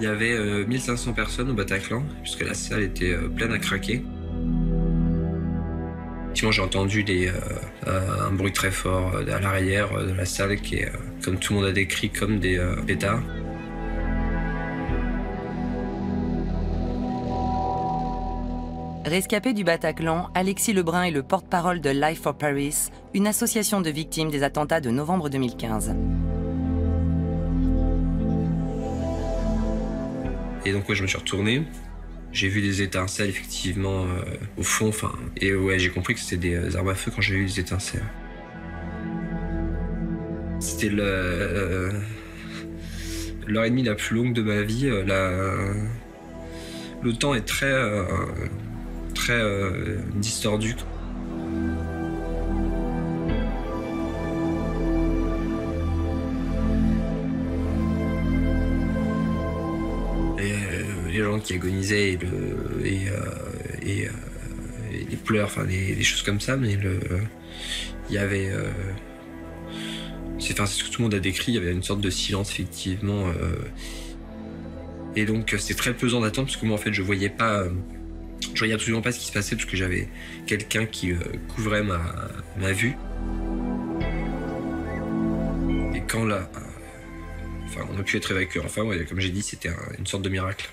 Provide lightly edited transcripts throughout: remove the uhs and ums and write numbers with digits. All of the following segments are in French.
Il y avait 1500 personnes au Bataclan, puisque la salle était pleine à craquer. Effectivement, j'ai entendu un bruit très fort à l'arrière de la salle qui est, comme tout le monde a décrit, comme des pétards. Rescapé du Bataclan, Alexis Lebrun est le porte-parole de Life for Paris, une association de victimes des attentats de novembre 2015. Et donc ouais, je me suis retourné. J'ai vu des étincelles effectivement au fond, et ouais, j'ai compris que c'était des armes à feu quand j'ai vu des étincelles. C'était l'heure et demie la plus longue de ma vie. Le temps est très distordu. Les gens qui agonisaient et les pleurs, des choses comme ça, mais il y avait... c'est ce que tout le monde a décrit, il y avait une sorte de silence effectivement. Et donc c'était très pesant d'attendre parce que moi en fait je voyais absolument pas ce qui se passait parce que j'avais quelqu'un qui couvrait ma vue. Et quand là... on a pu être évacué. Enfin, ouais, comme j'ai dit, c'était une sorte de miracle.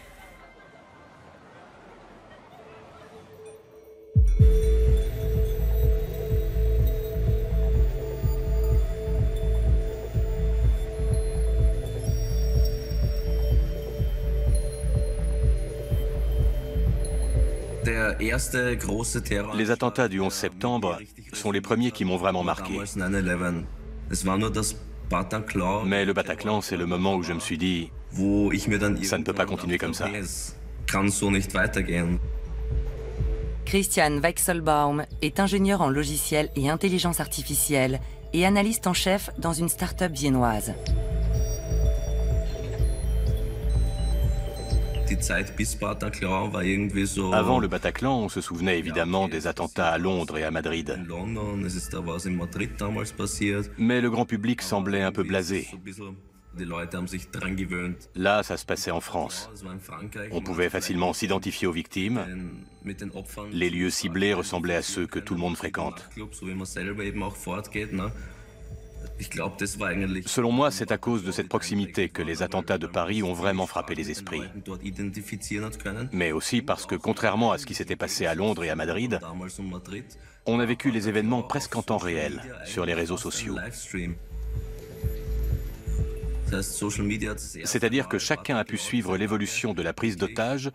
Les attentats du 11 septembre sont les premiers qui m'ont vraiment marqué. Mais le Bataclan, c'est le moment où je me suis dit, ça ne peut pas continuer comme ça. Christian Weichselbaum est ingénieur en logiciel et intelligence artificielle et analyste en chef dans une start-up viennoise. Avant le Bataclan, on se souvenait évidemment des attentats à Londres et à Madrid. Mais le grand public semblait un peu blasé. Là, ça se passait en France. On pouvait facilement s'identifier aux victimes. Les lieux ciblés ressemblaient à ceux que tout le monde fréquente. Selon moi, c'est à cause de cette proximité que les attentats de Paris ont vraiment frappé les esprits. Mais aussi parce que, contrairement à ce qui s'était passé à Londres et à Madrid, on a vécu les événements presque en temps réel, sur les réseaux sociaux. C'est-à-dire que chacun a pu suivre l'évolution de la prise d'otages,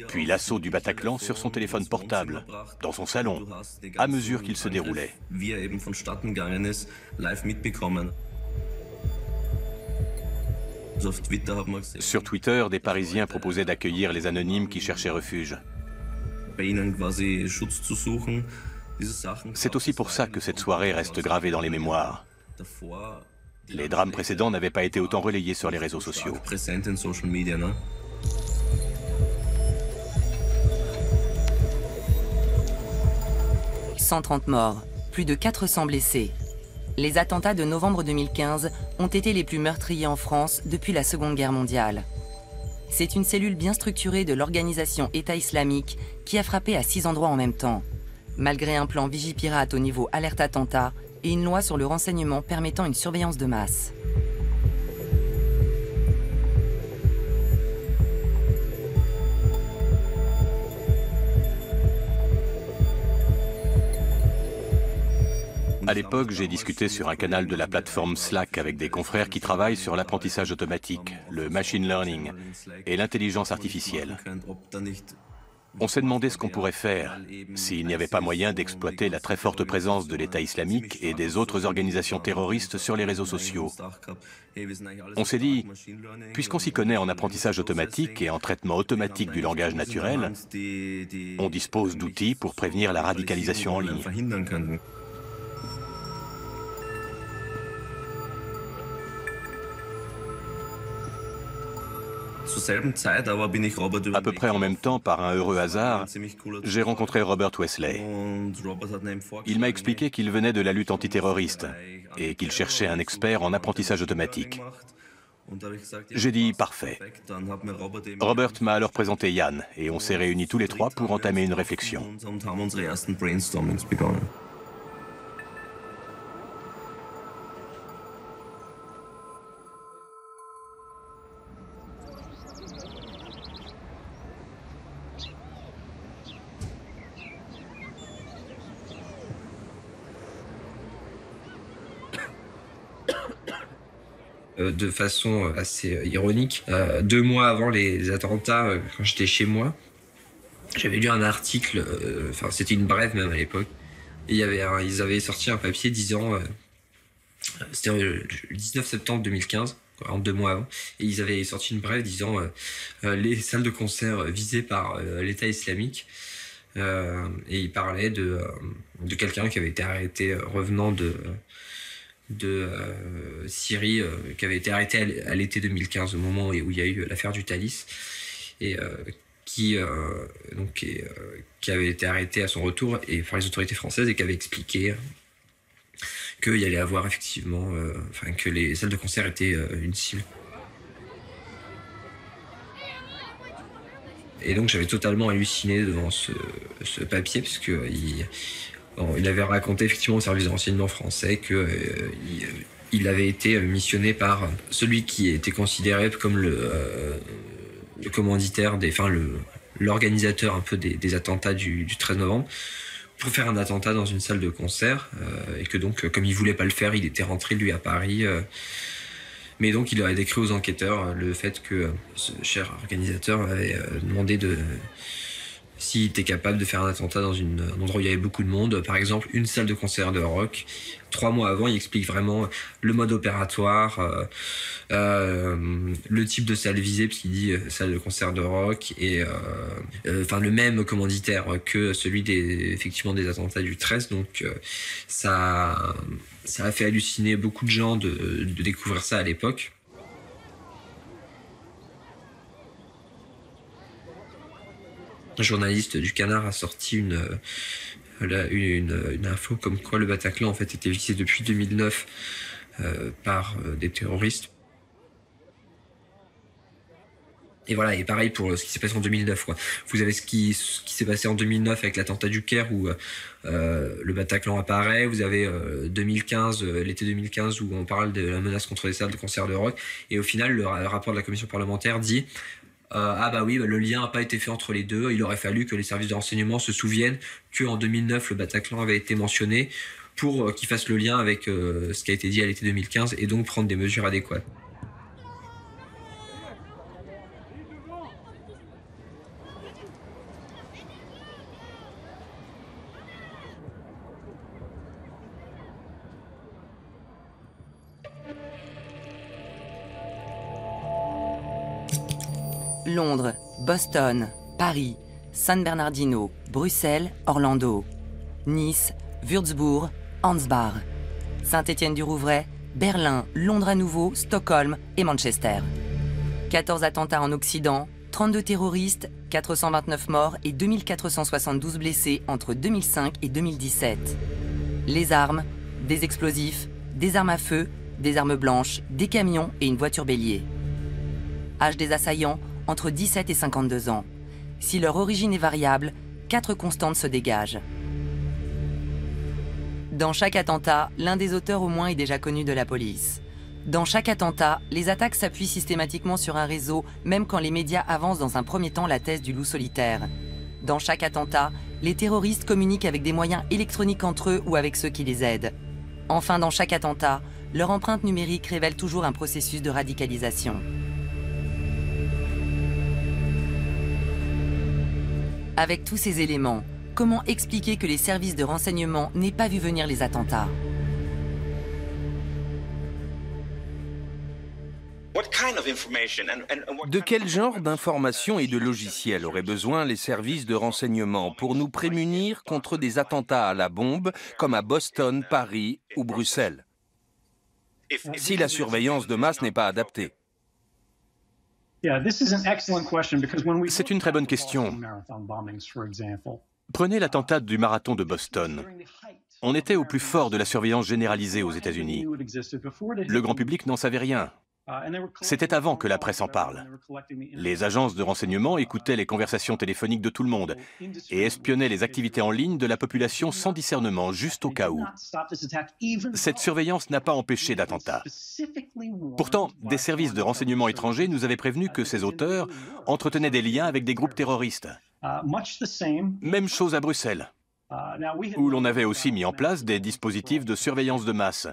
puis l'assaut du Bataclan sur son téléphone portable, dans son salon, à mesure qu'il se déroulait. Sur Twitter, des Parisiens proposaient d'accueillir les anonymes qui cherchaient refuge. C'est aussi pour ça que cette soirée reste gravée dans les mémoires. Les drames précédents n'avaient pas été autant relayés sur les réseaux sociaux. 130 morts, plus de 400 blessés. Les attentats de novembre 2015 ont été les plus meurtriers en France depuis la Seconde Guerre mondiale. C'est une cellule bien structurée de l'organisation État islamique qui a frappé à 6 endroits en même temps, malgré un plan Vigipirate au niveau alerte attentat et une loi sur le renseignement permettant une surveillance de masse. À l'époque, j'ai discuté sur un canal de la plateforme Slack avec des confrères qui travaillent sur l'apprentissage automatique, le machine learning et l'intelligence artificielle. On s'est demandé ce qu'on pourrait faire s'il n'y avait pas moyen d'exploiter la très forte présence de l'État islamique et des autres organisations terroristes sur les réseaux sociaux. On s'est dit, puisqu'on s'y connaît en apprentissage automatique et en traitement automatique du langage naturel, on dispose d'outils pour prévenir la radicalisation en ligne. À peu près en même temps, par un heureux hasard, j'ai rencontré Robert Wesley. Il m'a expliqué qu'il venait de la lutte antiterroriste et qu'il cherchait un expert en apprentissage automatique. J'ai dit parfait. Robert m'a alors présenté Yann et on s'est réunis tous les trois pour entamer une réflexion. De façon assez ironique. 2 mois avant les attentats, quand j'étais chez moi, j'avais lu un article, enfin c'était une brève même à l'époque, et ils avaient sorti un papier disant, c'était le 19 septembre 2015, en 2 mois avant, et ils avaient sorti une brève disant les salles de concert visées par l'État islamique, et ils parlaient de quelqu'un qui avait été arrêté revenant de Syrie, qui avait été arrêté à l'été 2015, au moment où il y a eu l'affaire du Thalys, et qui avait été arrêté à son retour par les autorités françaises et qui avait expliqué qu'il y allait avoir effectivement, que les salles de concert étaient une cible. Et donc j'avais totalement halluciné devant ce papier, parce que il avait raconté effectivement au service de renseignement français qu'il avait été missionné par celui qui était considéré comme le commanditaire, l'organisateur un peu des attentats du 13 novembre, pour faire un attentat dans une salle de concert, et que donc, comme il voulait pas le faire, il était rentré lui à Paris. Mais donc il avait décrit aux enquêteurs le fait que ce cher organisateur avait demandé s'il était capable de faire un attentat dans un endroit où il y avait beaucoup de monde, par exemple une salle de concert de rock. 3 mois avant, il explique vraiment le mode opératoire, le type de salle visée, puisqu'il dit salle de concert de rock, et le même commanditaire que celui effectivement des attentats du 13. Donc ça a fait halluciner beaucoup de gens de découvrir ça à l'époque. Un journaliste du Canard a sorti une info comme quoi le Bataclan en fait était visé depuis 2009 par des terroristes. Et voilà, et pareil pour ce qui s'est passé en 2009, quoi. Vous avez ce qui s'est passé en 2009 avec l'attentat du Caire, où le Bataclan apparaît. Vous avez 2015, l'été 2015, où on parle de la menace contre les salles de concert de rock. Et au final, le rapport de la commission parlementaire dit le lien n'a pas été fait entre les deux. Il aurait fallu que les services de renseignement se souviennent qu'en 2009, le Bataclan avait été mentionné pour qu'ils fassent le lien avec ce qui a été dit à l'été 2015 et donc prendre des mesures adéquates. Londres, Boston, Paris, San Bernardino, Bruxelles, Orlando, Nice, Würzburg, Ansbach, Saint-Étienne-du-Rouvray, Berlin, Londres à nouveau, Stockholm et Manchester. 14 attentats en Occident, 32 terroristes, 429 morts et 2472 blessés entre 2005 et 2017. Les armes, des explosifs, des armes à feu, des armes blanches, des camions et une voiture bélier. Âge des assaillants, entre 17 et 52 ans. Si leur origine est variable, 4 constantes se dégagent. Dans chaque attentat, l'un des auteurs au moins est déjà connu de la police. Dans chaque attentat, les attaques s'appuient systématiquement sur un réseau, même quand les médias avancent dans un premier temps la thèse du loup solitaire. Dans chaque attentat, les terroristes communiquent avec des moyens électroniques entre eux ou avec ceux qui les aident. Enfin, dans chaque attentat, leur empreinte numérique révèle toujours un processus de radicalisation. Avec tous ces éléments, comment expliquer que les services de renseignement n'aient pas vu venir les attentats? De quel genre d'informations et de logiciels auraient besoin les services de renseignement pour nous prémunir contre des attentats à la bombe comme à Boston, Paris ou Bruxelles, si la surveillance de masse n'est pas adaptée? C'est une très bonne question. Prenez l'attentat du marathon de Boston. On était au plus fort de la surveillance généralisée aux États-Unis. Le grand public n'en savait rien. C'était avant que la presse en parle. Les agences de renseignement écoutaient les conversations téléphoniques de tout le monde et espionnaient les activités en ligne de la population sans discernement, juste au cas où. Cette surveillance n'a pas empêché d'attentats. Pourtant, des services de renseignement étrangers nous avaient prévenu que ces auteurs entretenaient des liens avec des groupes terroristes. Même chose à Bruxelles, où l'on avait aussi mis en place des dispositifs de surveillance de masse.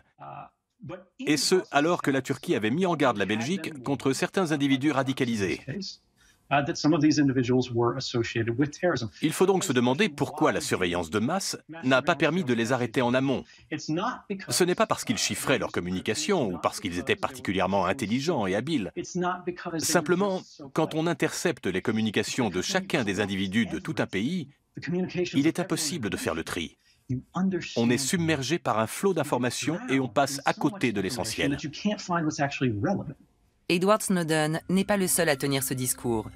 Et ce, alors que la Turquie avait mis en garde la Belgique contre certains individus radicalisés. Il faut donc se demander pourquoi la surveillance de masse n'a pas permis de les arrêter en amont. Ce n'est pas parce qu'ils chiffraient leur communication ou parce qu'ils étaient particulièrement intelligents et habiles. Simplement, quand on intercepte les communications de chacun des individus de tout un pays, il est impossible de faire le tri. On est submergé par un flot d'informations et on passe à côté de l'essentiel. Edward Snowden n'est pas le seul à tenir ce discours.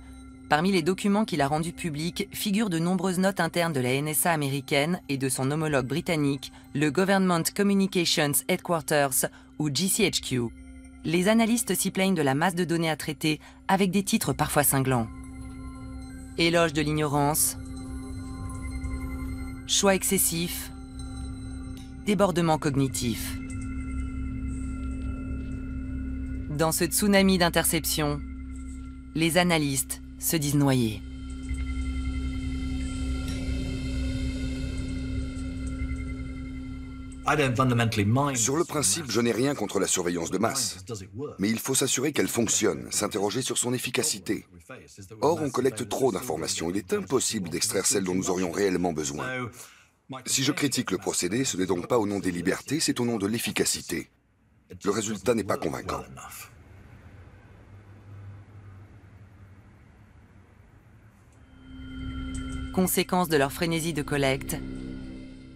Parmi les documents qu'il a rendus publics figurent de nombreuses notes internes de la NSA américaine et de son homologue britannique, le Government Communications Headquarters ou GCHQ. Les analystes s'y plaignent de la masse de données à traiter avec des titres parfois cinglants. Éloge de l'ignorance, choix excessif, débordement cognitif. Dans ce tsunami d'interceptions, les analystes se disent noyés. Sur le principe, je n'ai rien contre la surveillance de masse. Mais il faut s'assurer qu'elle fonctionne, s'interroger sur son efficacité. Or, on collecte trop d'informations. Il est impossible d'extraire celles dont nous aurions réellement besoin. Si je critique le procédé, ce n'est donc pas au nom des libertés, c'est au nom de l'efficacité. Le résultat n'est pas convaincant. Conséquence de leur frénésie de collecte,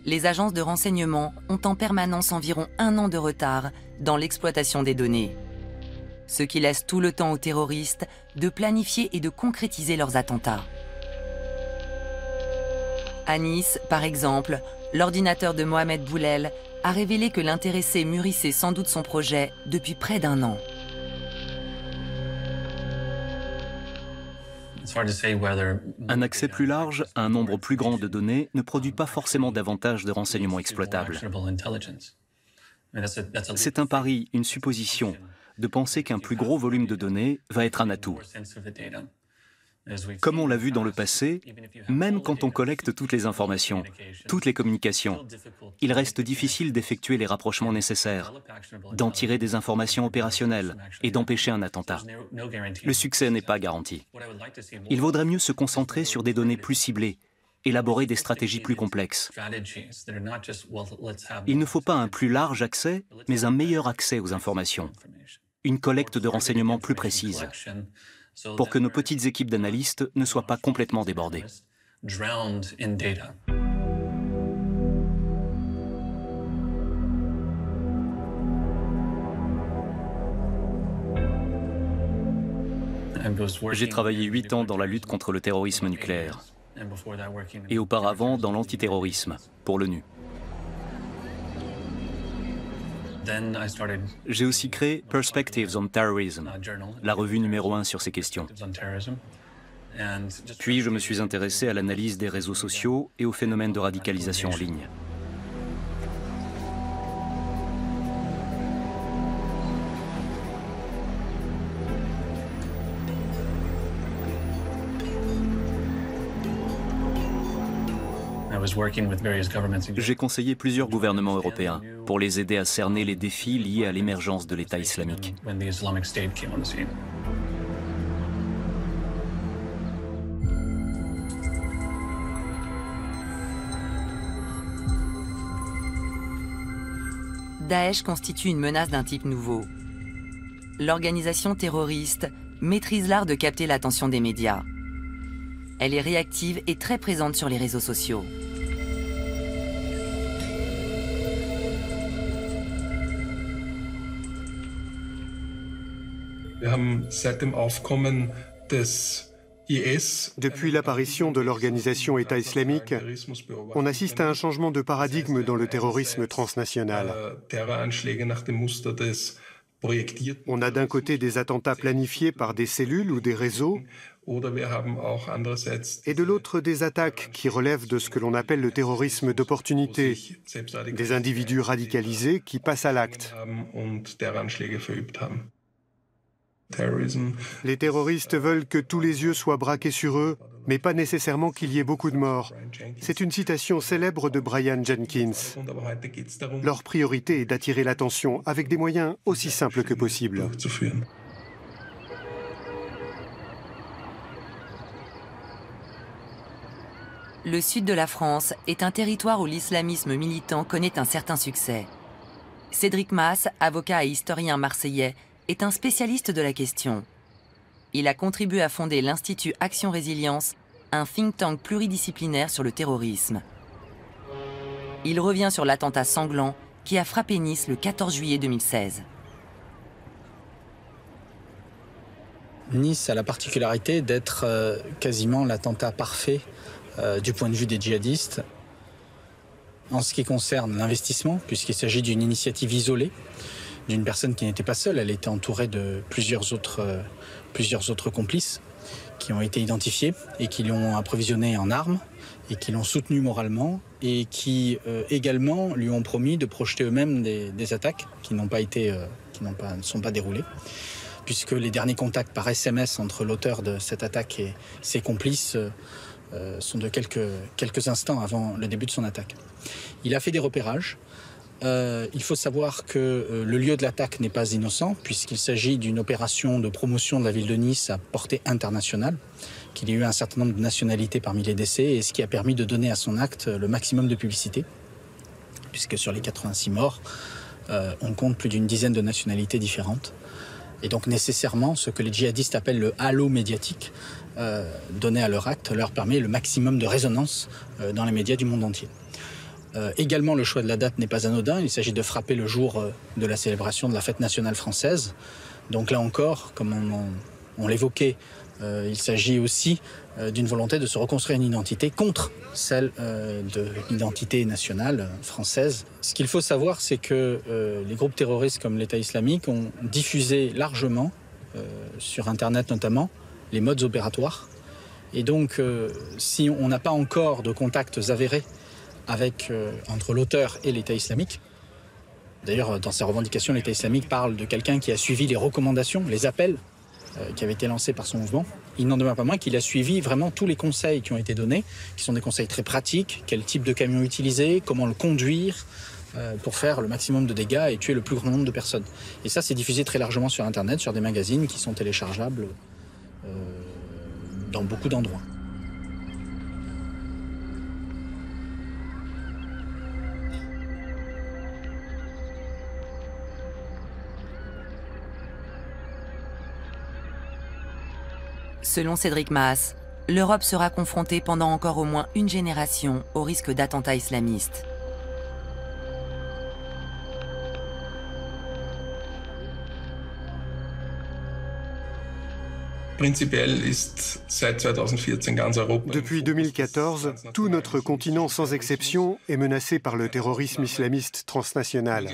les agences de renseignement ont en permanence environ 1 an de retard dans l'exploitation des données. Ce qui laisse tout le temps aux terroristes de planifier et de concrétiser leurs attentats. À Nice, par exemple, l'ordinateur de Mohamed Boulel a révélé que l'intéressé mûrissait sans doute son projet depuis près d'1 an. Un accès plus large à un nombre plus grand de données ne produit pas forcément davantage de renseignements exploitables. C'est un pari, une supposition, de penser qu'un plus gros volume de données va être un atout. Comme on l'a vu dans le passé, même quand on collecte toutes les informations, toutes les communications, il reste difficile d'effectuer les rapprochements nécessaires, d'en tirer des informations opérationnelles et d'empêcher un attentat. Le succès n'est pas garanti. Il vaudrait mieux se concentrer sur des données plus ciblées, élaborer des stratégies plus complexes. Il ne faut pas un plus large accès, mais un meilleur accès aux informations. Une collecte de renseignements plus précise, pour que nos petites équipes d'analystes ne soient pas complètement débordées. J'ai travaillé 8 ans dans la lutte contre le terrorisme nucléaire et auparavant dans l'antiterrorisme pour l'ONU. J'ai aussi créé Perspectives on Terrorism, la revue numéro 1 sur ces questions. Puis je me suis intéressé à l'analyse des réseaux sociaux et aux phénomènes de radicalisation en ligne. J'ai conseillé plusieurs gouvernements européens pour les aider à cerner les défis liés à l'émergence de l'État islamique. Daesh constitue une menace d'un type nouveau. L'organisation terroriste maîtrise l'art de capter l'attention des médias. Elle est réactive et très présente sur les réseaux sociaux. Depuis l'apparition de l'organisation État islamique, on assiste à un changement de paradigme dans le terrorisme transnational. On a d'un côté des attentats planifiés par des cellules ou des réseaux, et de l'autre des attaques qui relèvent de ce que l'on appelle le terrorisme d'opportunité, des individus radicalisés qui passent à l'acte. Les terroristes veulent que tous les yeux soient braqués sur eux, mais pas nécessairement qu'il y ait beaucoup de morts. C'est une citation célèbre de Brian Jenkins. Leur priorité est d'attirer l'attention avec des moyens aussi simples que possible. Le sud de la France est un territoire où l'islamisme militant connaît un certain succès. Cédric Maass, avocat et historien marseillais, est un spécialiste de la question. Il a contribué à fonder l'Institut Action Résilience, un think tank pluridisciplinaire sur le terrorisme. Il revient sur l'attentat sanglant qui a frappé Nice le 14 juillet 2016. Nice a la particularité d'être quasiment l'attentat parfait du point de vue des djihadistes. En ce qui concerne l'investissement, puisqu'il s'agit d'une initiative isolée, d'une personne qui n'était pas seule, elle était entourée de plusieurs autres complices qui ont été identifiés et qui l'ont approvisionné en armes et qui l'ont soutenu moralement et qui également lui ont promis de projeter eux-mêmes des attaques qui ne sont pas déroulées, puisque les derniers contacts par SMS entre l'auteur de cette attaque et ses complices sont de quelques instants avant le début de son attaque. Il a fait des repérages. Il faut savoir que le lieu de l'attaque n'est pas innocent, puisqu'il s'agit d'une opération de promotion de la ville de Nice à portée internationale, qu'il y a eu un certain nombre de nationalités parmi les décès, et ce qui a permis de donner à son acte le maximum de publicité, puisque sur les 86 morts, on compte plus d'une dizaine de nationalités différentes. Et donc nécessairement, ce que les djihadistes appellent le halo médiatique, donné à leur acte, leur permet le maximum de résonance dans les médias du monde entier. Également, le choix de la date n'est pas anodin. Il s'agit de frapper le jour de la célébration de la fête nationale française. Donc là encore, comme on l'évoquait, il s'agit aussi d'une volonté de se reconstruire une identité contre celle de l'identité nationale française. Ce qu'il faut savoir, c'est que les groupes terroristes comme l'État islamique ont diffusé largement, sur Internet notamment, les modes opératoires. Et donc, si on n'a pas encore de contacts avérés entre l'auteur et l'État islamique. D'ailleurs, dans ses revendications, l'État islamique parle de quelqu'un qui a suivi les recommandations, les appels qui avaient été lancés par son mouvement. Il n'en demeure pas moins qu'il a suivi vraiment tous les conseils qui ont été donnés, qui sont des conseils très pratiques, quel type de camion utiliser, comment le conduire pour faire le maximum de dégâts et tuer le plus grand nombre de personnes. Et ça, c'est diffusé très largement sur Internet, sur des magazines qui sont téléchargeables dans beaucoup d'endroits. Selon Cédric Maass, l'Europe sera confrontée pendant encore au moins une génération au risque d'attentats islamistes. Depuis 2014, tout notre continent sans exception est menacé par le terrorisme islamiste transnational.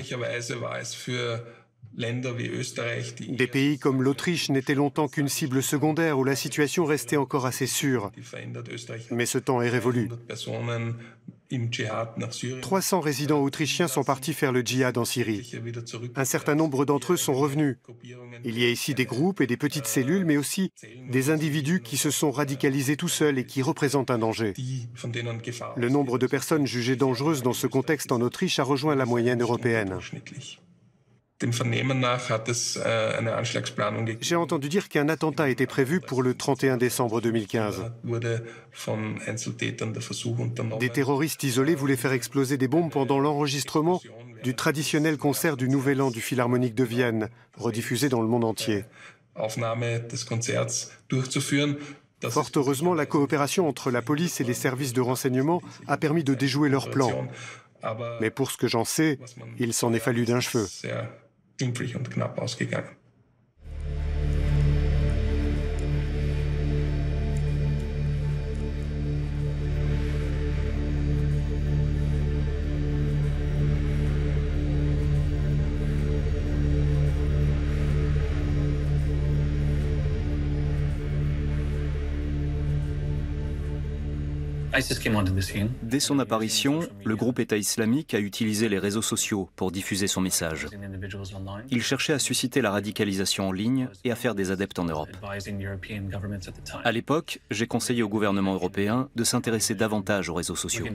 Des pays comme l'Autriche n'étaient longtemps qu'une cible secondaire où la situation restait encore assez sûre. Mais ce temps est révolu. 300 résidents autrichiens sont partis faire le djihad en Syrie. Un certain nombre d'entre eux sont revenus. Il y a ici des groupes et des petites cellules, mais aussi des individus qui se sont radicalisés tout seuls et qui représentent un danger. Le nombre de personnes jugées dangereuses dans ce contexte en Autriche a rejoint la moyenne européenne. J'ai entendu dire qu'un attentat était prévu pour le 31 décembre 2015. Des terroristes isolés voulaient faire exploser des bombes pendant l'enregistrement du traditionnel concert du Nouvel An du Philharmonique de Vienne, rediffusé dans le monde entier. Fort heureusement, la coopération entre la police et les services de renseignement a permis de déjouer leur plan. Mais pour ce que j'en sais, il s'en est fallu d'un cheveu. Dès son apparition, le groupe État islamique a utilisé les réseaux sociaux pour diffuser son message. Il cherchait à susciter la radicalisation en ligne et à faire des adeptes en Europe. À l'époque, j'ai conseillé au gouvernement européen de s'intéresser davantage aux réseaux sociaux.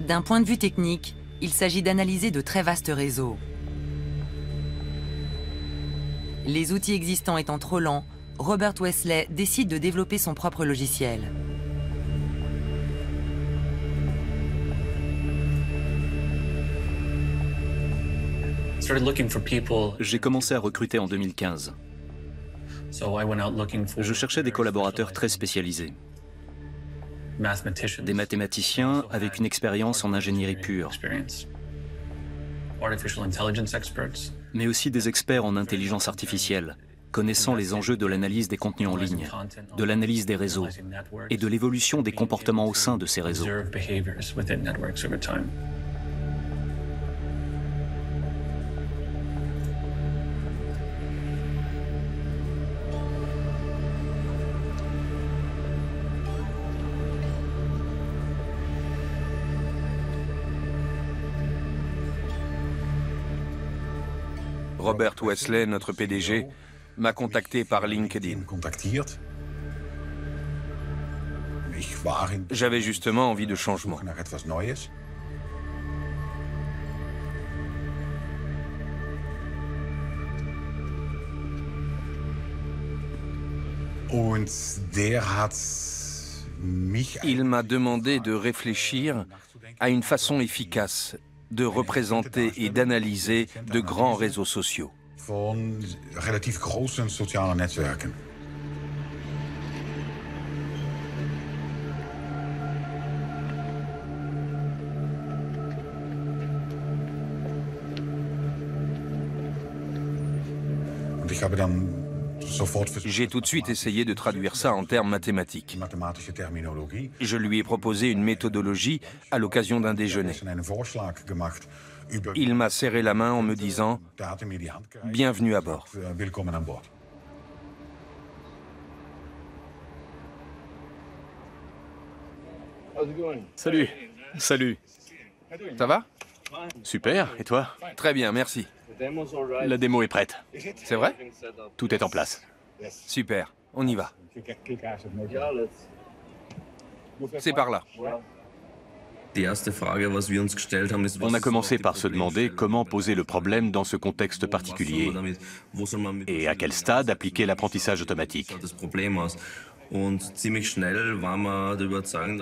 D'un point de vue technique, il s'agit d'analyser de très vastes réseaux. Les outils existants étant trop lents, Robert Wesley décide de développer son propre logiciel. J'ai commencé à recruter en 2015. Je cherchais des collaborateurs très spécialisés. Des mathématiciens avec une expérience en ingénierie pure, mais aussi des experts en intelligence artificielle, connaissant les enjeux de l'analyse des contenus en ligne, de l'analyse des réseaux et de l'évolution des comportements au sein de ces réseaux. Robert Wesley, notre PDG, m'a contacté par LinkedIn. J'avais justement envie de changement. Il m'a demandé de réfléchir à une façon efficace de représenter et d'analyser de grands réseaux sociaux. J'ai tout de suite essayé de traduire ça en termes mathématiques. Je lui ai proposé une méthodologie à l'occasion d'un déjeuner. Il m'a serré la main en me disant « Bienvenue à bord ». Salut. Salut. Ça va? Super, et toi? Très bien, merci. La démo est prête. C'est vrai? Tout est en place. Super, on y va. C'est par là. On a commencé par se demander comment poser le problème dans ce contexte particulier et à quel stade appliquer l'apprentissage automatique.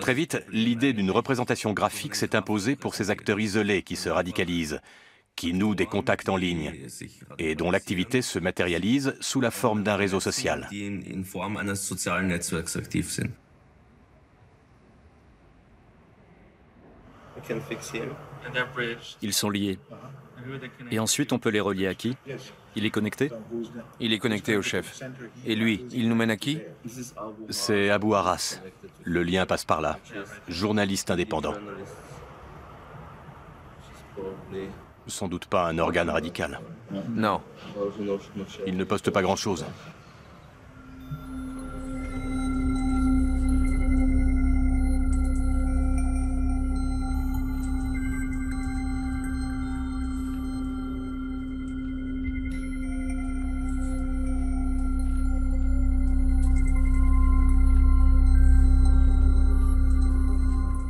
Très vite, l'idée d'une représentation graphique s'est imposée pour ces acteurs isolés qui se radicalisent, qui nouent des contacts en ligne et dont l'activité se matérialise sous la forme d'un réseau social. Ils sont liés. Et ensuite, on peut les relier à qui? Il est connecté? Il est connecté au chef. Et lui, il nous mène à qui? C'est Abou Arras. Le lien passe par là. Journaliste indépendant. Sans doute pas un organe radical. Non. Il ne poste pas grand-chose.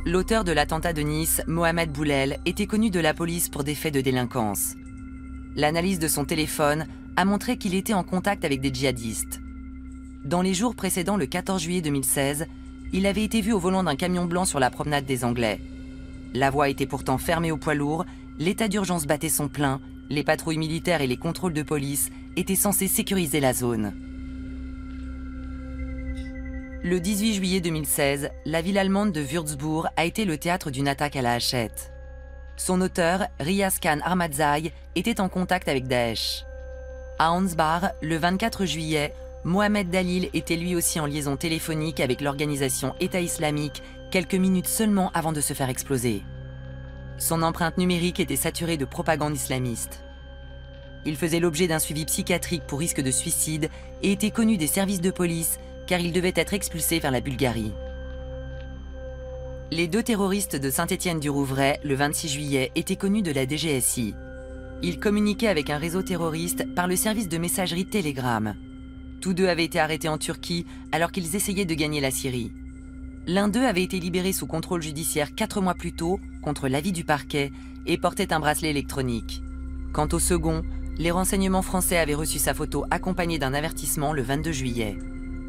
L'auteur de l'attentat de Nice, Mohamed Boulel, était connu de la police pour des faits de délinquance. L'analyse de son téléphone a montré qu'il était en contact avec des djihadistes. Dans les jours précédant le 14 juillet 2016, il avait été vu au volant d'un camion blanc sur la promenade des Anglais. La voie était pourtant fermée aux poids lourds, l'état d'urgence battait son plein, les patrouilles militaires et les contrôles de police étaient censés sécuriser la zone. Le 18 juillet 2016, la ville allemande de Würzburg a été le théâtre d'une attaque à la hachette. Son auteur, Riaz Khan Ahmadzai, était en contact avec Daesh. À Ansbach, le 24 juillet, Mohamed Dalil était lui aussi en liaison téléphonique avec l'organisation État islamique quelques minutes seulement avant de se faire exploser. Son empreinte numérique était saturée de propagande islamiste. Il faisait l'objet d'un suivi psychiatrique pour risque de suicide et était connu des services de police car il devait être expulsé vers la Bulgarie. Les 2 terroristes de Saint-Étienne-du-Rouvray, le 26 juillet, étaient connus de la DGSI. Ils communiquaient avec un réseau terroriste par le service de messagerie Telegram. Tous 2 avaient été arrêtés en Turquie alors qu'ils essayaient de gagner la Syrie. L'un d'eux avait été libéré sous contrôle judiciaire 4 mois plus tôt, contre l'avis du parquet, et portait un bracelet électronique. Quant au second, les renseignements français avaient reçu sa photo accompagnée d'un avertissement le 22 juillet,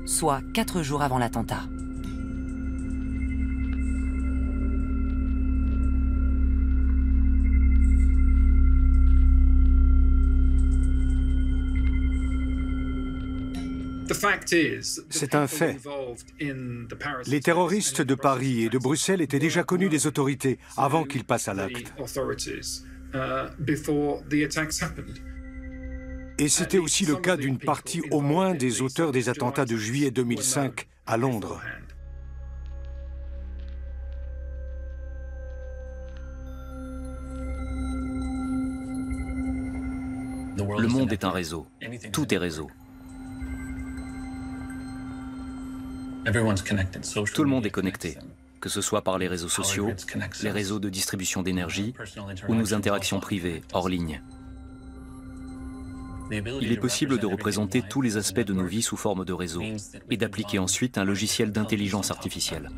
soit 4 jours avant l'attentat. C'est un fait. Les terroristes de Paris et de Bruxelles étaient déjà connus des autorités avant qu'ils passent à l'acte. Et c'était aussi le cas d'une partie au moins des auteurs des attentats de juillet 2005 à Londres. Le monde est un réseau. Tout est réseau. Tout le monde est connecté, que ce soit par les réseaux sociaux, les réseaux de distribution d'énergie ou nos interactions privées, hors ligne. Il est possible de représenter tous les aspects de nos vies sous forme de réseau et d'appliquer ensuite un logiciel d'intelligence artificielle.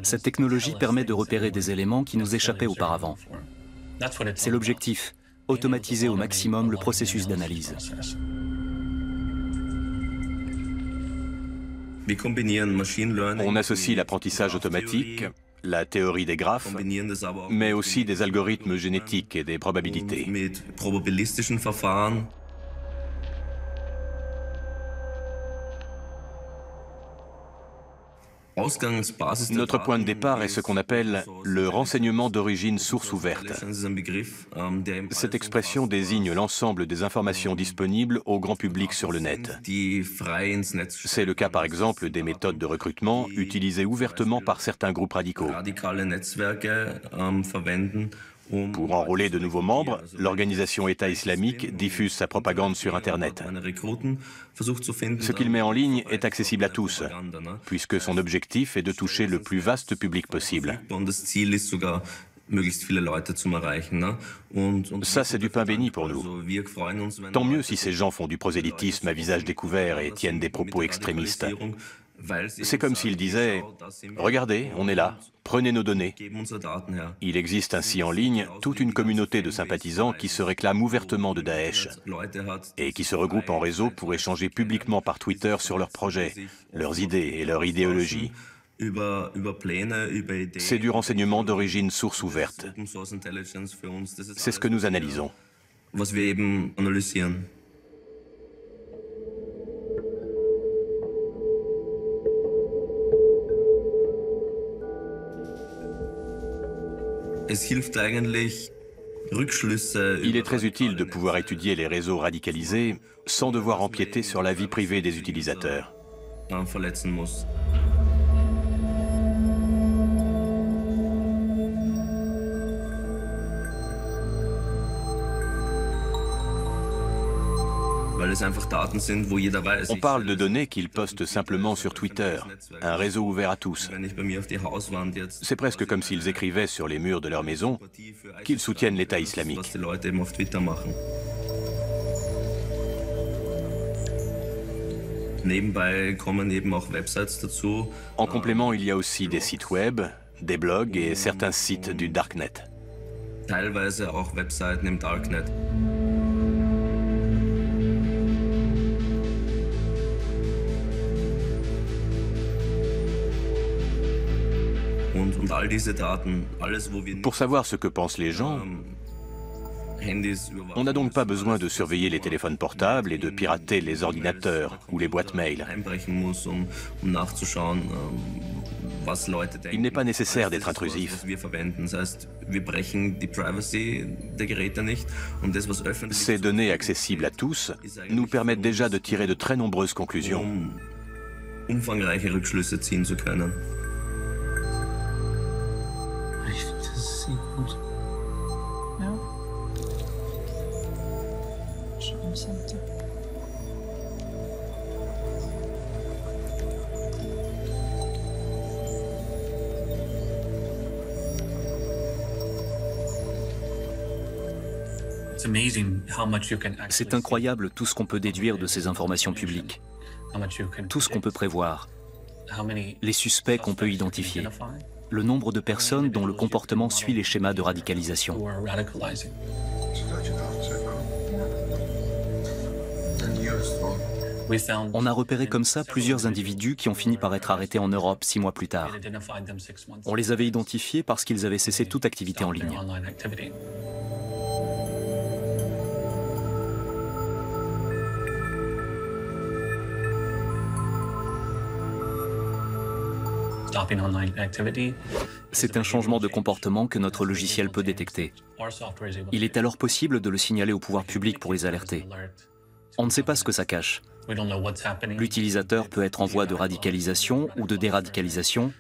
Cette technologie permet de repérer des éléments qui nous échappaient auparavant. C'est l'objectif, automatiser au maximum le processus d'analyse. On associe l'apprentissage automatique, la théorie des graphes, mais aussi des algorithmes génétiques et des probabilités. Notre point de départ est ce qu'on appelle le renseignement d'origine source ouverte. Cette expression désigne l'ensemble des informations disponibles au grand public sur le net. C'est le cas par exemple des méthodes de recrutement utilisées ouvertement par certains groupes radicaux. Pour enrôler de nouveaux membres, l'organisation État islamique diffuse sa propagande sur Internet. Ce qu'il met en ligne est accessible à tous, puisque son objectif est de toucher le plus vaste public possible. Ça, c'est du pain béni pour nous. Tant mieux si ces gens font du prosélytisme à visage découvert et tiennent des propos extrémistes. C'est comme s'ils disaient « Regardez, on est là, prenez nos données ». Il existe ainsi en ligne toute une communauté de sympathisants qui se réclament ouvertement de Daesh et qui se regroupent en réseau pour échanger publiquement par Twitter sur leurs projets, leurs idées et leur idéologie. C'est du renseignement d'origine source ouverte. C'est ce que nous analysons. Il est très utile de pouvoir étudier les réseaux radicalisés sans devoir empiéter sur la vie privée des utilisateurs. On parle de données qu'ils postent simplement sur Twitter, un réseau ouvert à tous. C'est presque comme s'ils écrivaient sur les murs de leur maison qu'ils soutiennent l'État islamique. En complément, il y a aussi des sites web, des blogs et certains sites du Darknet. Pour savoir ce que pensent les gens, on n'a donc pas besoin de surveiller les téléphones portables et de pirater les ordinateurs ou les boîtes mail. Il n'est pas nécessaire d'être intrusif. Ces données accessibles à tous nous permettent déjà de tirer de très nombreuses conclusions. sieht gut. Ja. Charmcenter. C'est incroyable tout ce qu'on peut déduire de ces informations publiques, tout ce qu'on peut prévoir, les suspects qu'on peut identifier, le nombre de personnes dont le comportement suit les schémas de radicalisation. On a repéré comme ça plusieurs individus qui ont fini par être arrêtés en Europe 6 mois plus tard. On les avait identifiés parce qu'ils avaient cessé toute activité en ligne. C'est un changement de comportement que notre logiciel peut détecter. Il est alors possible de le signaler au pouvoir public pour les alerter. On ne sait pas ce que ça cache. L'utilisateur peut être en voie de radicalisation ou de déradicalisation.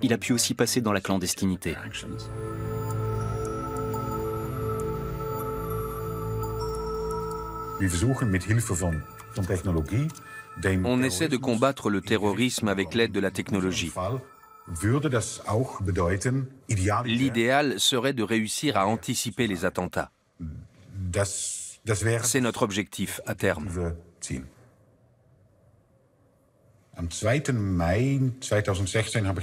Il a pu aussi passer dans la clandestinité. On essaie de combattre le terrorisme avec l'aide de la technologie. L'idéal serait de réussir à anticiper les attentats. C'est notre objectif à terme.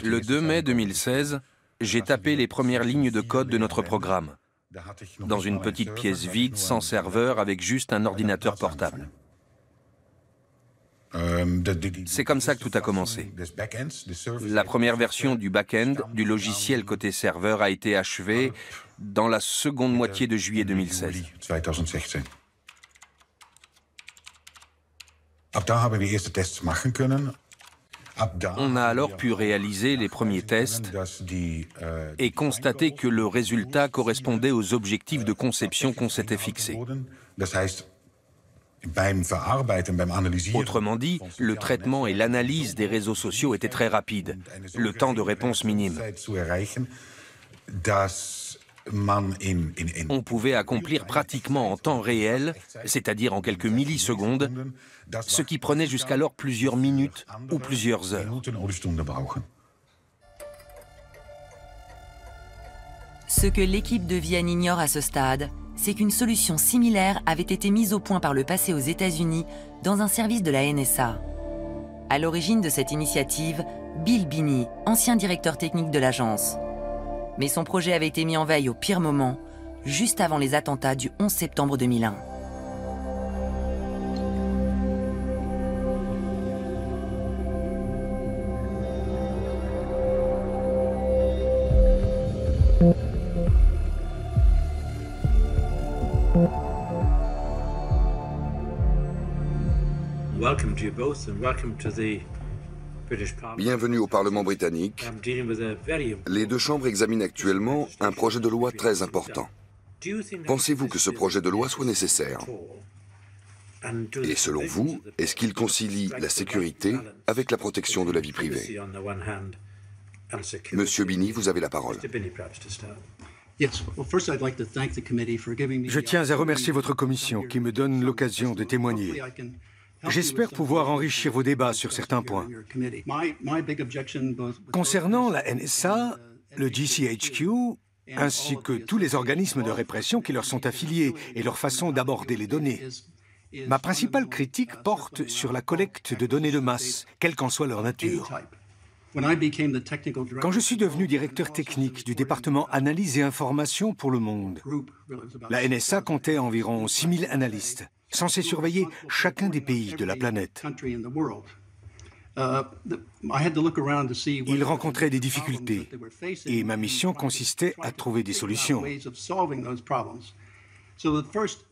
Le 2 mai 2016, j'ai tapé les premières lignes de code de notre programme, dans une petite pièce vide, sans serveur, avec juste un ordinateur portable. C'est comme ça que tout a commencé. La première version du back-end, du logiciel côté serveur, a été achevée dans la seconde moitié de juillet 2016. On a alors pu réaliser les premiers tests et constater que le résultat correspondait aux objectifs de conception qu'on s'était fixés. Autrement dit, le traitement et l'analyse des réseaux sociaux étaient très rapides, le temps de réponse minime. On pouvait accomplir pratiquement en temps réel, c'est-à-dire en quelques millisecondes, ce qui prenait jusqu'alors plusieurs minutes ou plusieurs heures. Ce que l'équipe de Vienne ignore à ce stade, c'est qu'une solution similaire avait été mise au point par le passé aux États-Unis dans un service de la NSA. À l'origine de cette initiative, Bill Binney, ancien directeur technique de l'agence. Mais son projet avait été mis en veille au pire moment, juste avant les attentats du 11 septembre 2001. Bienvenue au Parlement britannique. Les deux chambres examinent actuellement un projet de loi très important. Pensez-vous que ce projet de loi soit nécessaire? Et selon vous, est-ce qu'il concilie la sécurité avec la protection de la vie privée? Monsieur Binney, vous avez la parole. Je tiens à remercier votre commission qui me donne l'occasion de témoigner. J'espère pouvoir enrichir vos débats sur certains points. Concernant la NSA, le GCHQ, ainsi que tous les organismes de répression qui leur sont affiliés et leur façon d'aborder les données, ma principale critique porte sur la collecte de données de masse, quelle qu'en soit leur nature. Quand je suis devenu directeur technique du département Analyse et Information pour le Monde, la NSA comptait environ 6000 analystes, censés surveiller chacun des pays de la planète. Ils rencontraient des difficultés et ma mission consistait à trouver des solutions.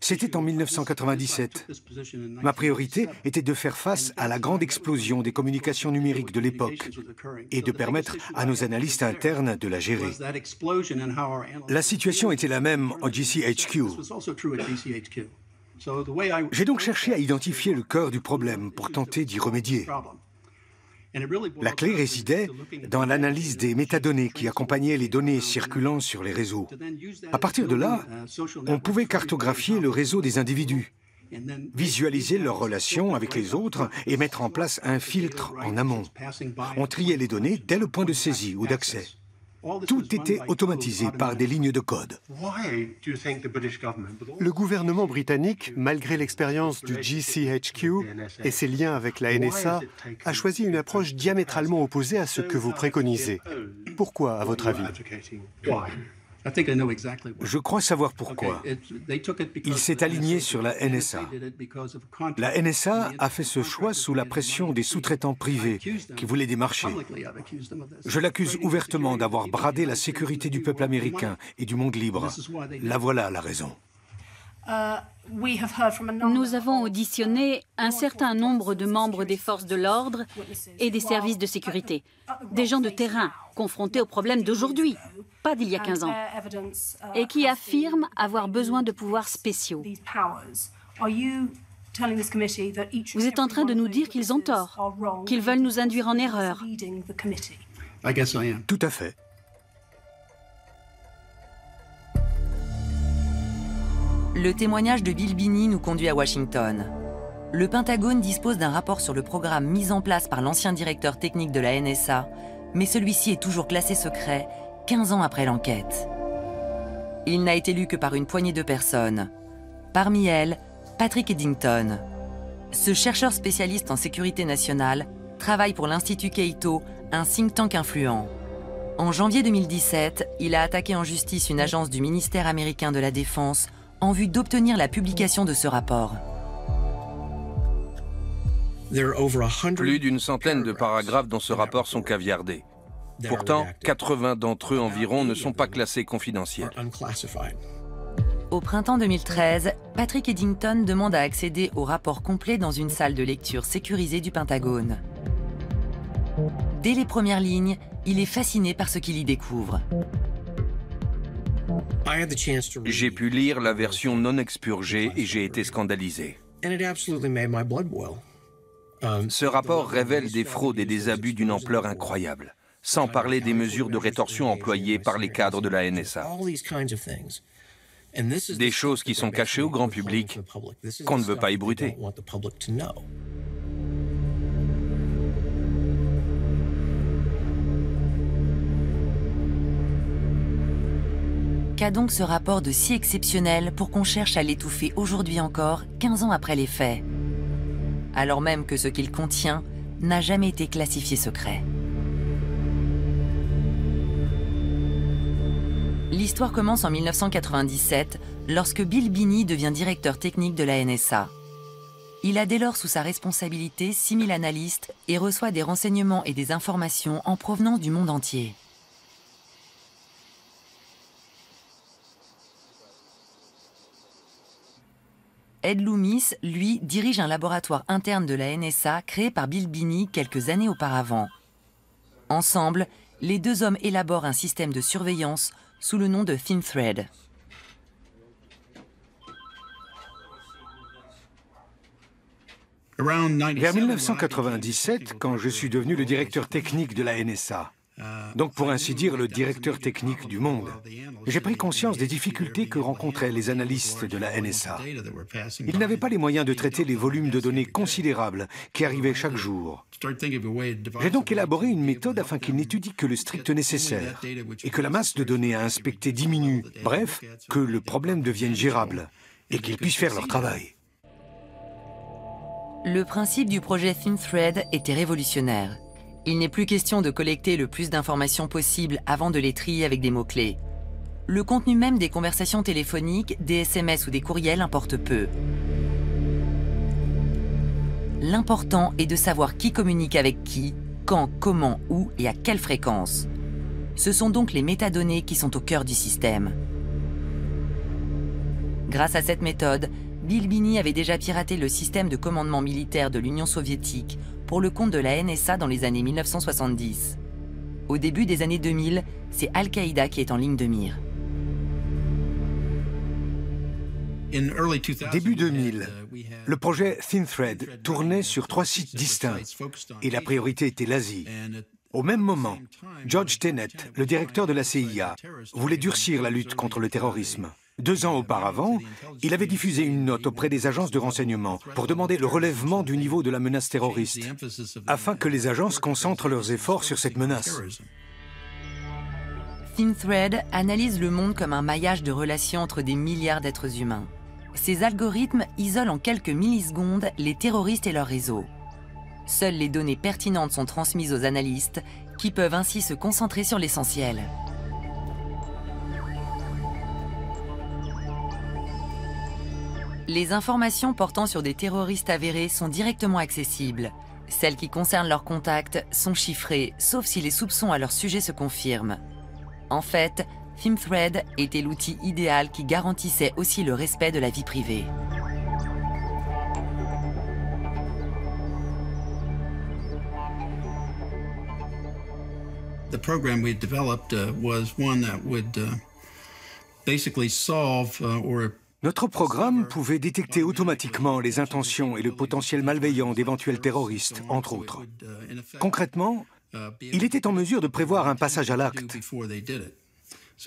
C'était en 1997. Ma priorité était de faire face à la grande explosion des communications numériques de l'époque et de permettre à nos analystes internes de la gérer. La situation était la même au GCHQ. J'ai donc cherché à identifier le cœur du problème pour tenter d'y remédier. La clé résidait dans l'analyse des métadonnées qui accompagnaient les données circulant sur les réseaux. À partir de là, on pouvait cartographier le réseau des individus, visualiser leurs relations avec les autres et mettre en place un filtre en amont. On triait les données dès le point de saisie ou d'accès. Tout était automatisé par des lignes de code. Le gouvernement britannique, malgré l'expérience du GCHQ et ses liens avec la NSA, a choisi une approche diamétralement opposée à ce que vous préconisez. Pourquoi, à votre avis? Je crois savoir pourquoi. Il s'est aligné sur la NSA. La NSA a fait ce choix sous la pression des sous-traitants privés qui voulaient des marchés. Je l'accuse ouvertement d'avoir bradé la sécurité du peuple américain et du monde libre. La voilà la raison. Nous avons auditionné un certain nombre de membres des forces de l'ordre et des services de sécurité, des gens de terrain confrontés aux problèmes d'aujourd'hui, pas d'il y a 15 ans, et qui affirment avoir besoin de pouvoirs spéciaux. Vous êtes en train de nous dire qu'ils ont tort, qu'ils veulent nous induire en erreur. Tout à fait. Le témoignage de Bill Binney nous conduit à Washington. Le Pentagone dispose d'un rapport sur le programme mis en place par l'ancien directeur technique de la NSA, mais celui-ci est toujours classé secret 15 ans après l'enquête. Il n'a été lu que par une poignée de personnes. Parmi elles, Patrick Eddington. Ce chercheur spécialiste en sécurité nationale travaille pour l'Institut Cato, un think tank influent. En janvier 2017, il a attaqué en justice une agence du ministère américain de la Défense en vue d'obtenir la publication de ce rapport. Plus d'une centaine de paragraphes dans ce rapport sont caviardés. Pourtant, 80 d'entre eux environ ne sont pas classés confidentiels. Au printemps 2013, Patrick Eddington demande à accéder au rapport complet dans une salle de lecture sécurisée du Pentagone. Dès les premières lignes, il est fasciné par ce qu'il y découvre. J'ai pu lire la version non expurgée et j'ai été scandalisé. Ce rapport révèle des fraudes et des abus d'une ampleur incroyable, sans parler des mesures de rétorsion employées par les cadres de la NSA. Des choses qui sont cachées au grand public, qu'on ne veut pas ébruiter. Qu'a donc ce rapport de si exceptionnel pour qu'on cherche à l'étouffer aujourd'hui encore, 15 ans après les faits, alors même que ce qu'il contient n'a jamais été classifié secret? L'histoire commence en 1997, lorsque Bill Binney devient directeur technique de la NSA. Il a dès lors sous sa responsabilité 6000 analystes et reçoit des renseignements et des informations en provenance du monde entier. Ed Loomis, lui, dirige un laboratoire interne de la NSA créé par Bill Binney quelques années auparavant. Ensemble, les deux hommes élaborent un système de surveillance sous le nom de ThinThread. Vers 1997, quand je suis devenu le directeur technique de la NSA, donc pour ainsi dire le directeur technique du monde, j'ai pris conscience des difficultés que rencontraient les analystes de la NSA. Ils n'avaient pas les moyens de traiter les volumes de données considérables qui arrivaient chaque jour. J'ai donc élaboré une méthode afin qu'ils n'étudient que le strict nécessaire et que la masse de données à inspecter diminue, bref, que le problème devienne gérable et qu'ils puissent faire leur travail. Le principe du projet ThinThread était révolutionnaire. Il n'est plus question de collecter le plus d'informations possible avant de les trier avec des mots-clés. Le contenu même des conversations téléphoniques, des SMS ou des courriels importe peu. L'important est de savoir qui communique avec qui, quand, comment, où et à quelle fréquence. Ce sont donc les métadonnées qui sont au cœur du système. Grâce à cette méthode, Bill Binney avait déjà piraté le système de commandement militaire de l'Union soviétique pour le compte de la NSA dans les années 1970. Au début des années 2000, c'est Al-Qaïda qui est en ligne de mire. Début 2000, le projet ThinThread tournait sur 3 sites distincts et la priorité était l'Asie. Au même moment, George Tenet, le directeur de la CIA, voulait durcir la lutte contre le terrorisme. 2 ans auparavant, il avait diffusé une note auprès des agences de renseignement pour demander le relèvement du niveau de la menace terroriste, afin que les agences concentrent leurs efforts sur cette menace. ThinThread analyse le monde comme un maillage de relations entre des milliards d'êtres humains. Ces algorithmes isolent en quelques millisecondes les terroristes et leurs réseaux. Seules les données pertinentes sont transmises aux analystes, qui peuvent ainsi se concentrer sur l'essentiel. Les informations portant sur des terroristes avérés sont directement accessibles. Celles qui concernent leurs contacts sont chiffrées, sauf si les soupçons à leur sujet se confirment. En fait, ThinThread était l'outil idéal qui garantissait aussi le respect de la vie privée. The program we developed was one that would basically solve Notre programme pouvait détecter automatiquement les intentions et le potentiel malveillant d'éventuels terroristes, entre autres. Concrètement, il était en mesure de prévoir un passage à l'acte.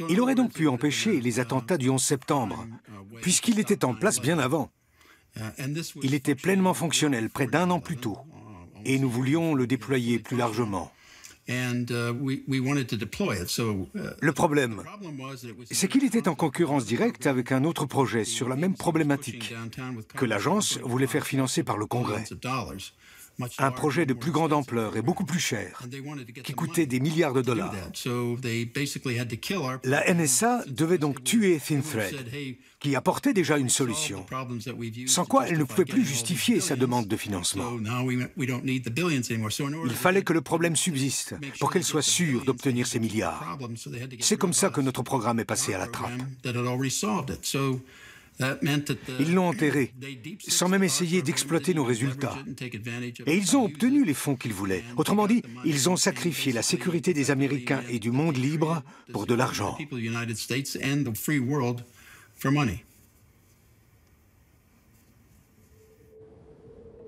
Il aurait donc pu empêcher les attentats du 11 septembre, puisqu'il était en place bien avant. Il était pleinement fonctionnel près d'1 an plus tôt, et nous voulions le déployer plus largement. Le problème, c'est qu'il était en concurrence directe avec un autre projet sur la même problématique, que l'agence voulait faire financer par le Congrès. Un projet de plus grande ampleur et beaucoup plus cher, qui coûtait des milliards de dollars. La NSA devait donc tuer ThinThread, qui apportait déjà une solution, sans quoi elle ne pouvait plus justifier sa demande de financement. Il fallait que le problème subsiste pour qu'elle soit sûre d'obtenir ces milliards. C'est comme ça que notre programme est passé à la trappe. Ils l'ont enterré, sans même essayer d'exploiter nos résultats. Et ils ont obtenu les fonds qu'ils voulaient. Autrement dit, ils ont sacrifié la sécurité des Américains et du monde libre pour de l'argent.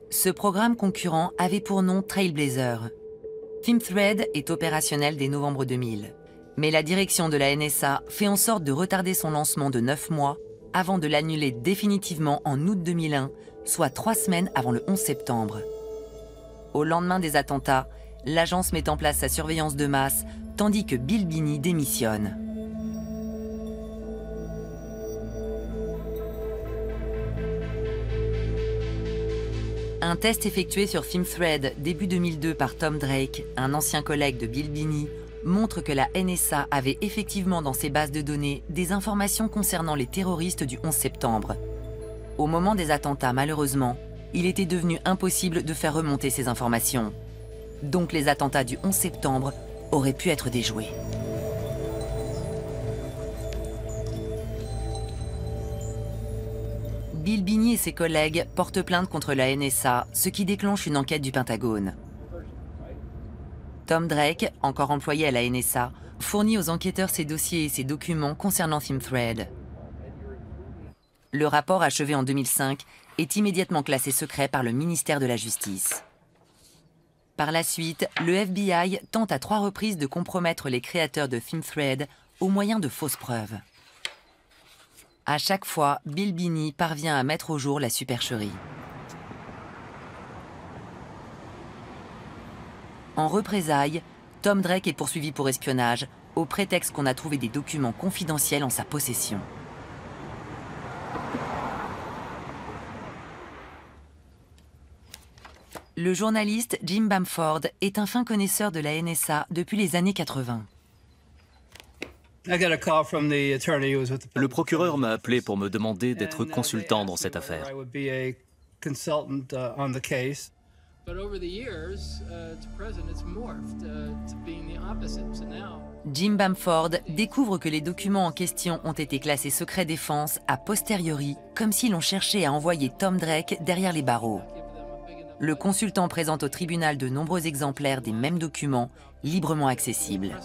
Ce programme concurrent avait pour nom Trailblazer. ThinThread est opérationnel dès novembre 2000. Mais la direction de la NSA fait en sorte de retarder son lancement de 9 mois avant de l'annuler définitivement en août 2001, soit 3 semaines avant le 11 septembre. Au lendemain des attentats, l'agence met en place sa surveillance de masse, tandis que Bill Binney démissionne. Un test effectué sur ThinThread début 2002 par Tom Drake, un ancien collègue de Bill Binney, montre que la NSA avait effectivement dans ses bases de données des informations concernant les terroristes du 11 septembre. Au moment des attentats, malheureusement, il était devenu impossible de faire remonter ces informations. Donc les attentats du 11 septembre auraient pu être déjoués. Bill Binney et ses collègues portent plainte contre la NSA, ce qui déclenche une enquête du Pentagone. Tom Drake, encore employé à la NSA, fournit aux enquêteurs ses dossiers et ses documents concernant ThinThread. Le rapport achevé en 2005 est immédiatement classé secret par le ministère de la Justice. Par la suite, le FBI tente à 3 reprises de compromettre les créateurs de ThinThread au moyen de fausses preuves. À chaque fois, Bill Binney parvient à mettre au jour la supercherie. En représailles, Tom Drake est poursuivi pour espionnage, au prétexte qu'on a trouvé des documents confidentiels en sa possession. Le journaliste Jim Bamford est un fin connaisseur de la NSA depuis les années 80. Le procureur m'a appelé pour me demander d'être consultant dans cette affaire. Jim Bamford découvre que les documents en question ont été classés secret défense a posteriori, comme si l'on cherchait à envoyer Tom Drake derrière les barreaux. Le consultant présente au tribunal de nombreux exemplaires des mêmes documents, librement accessibles.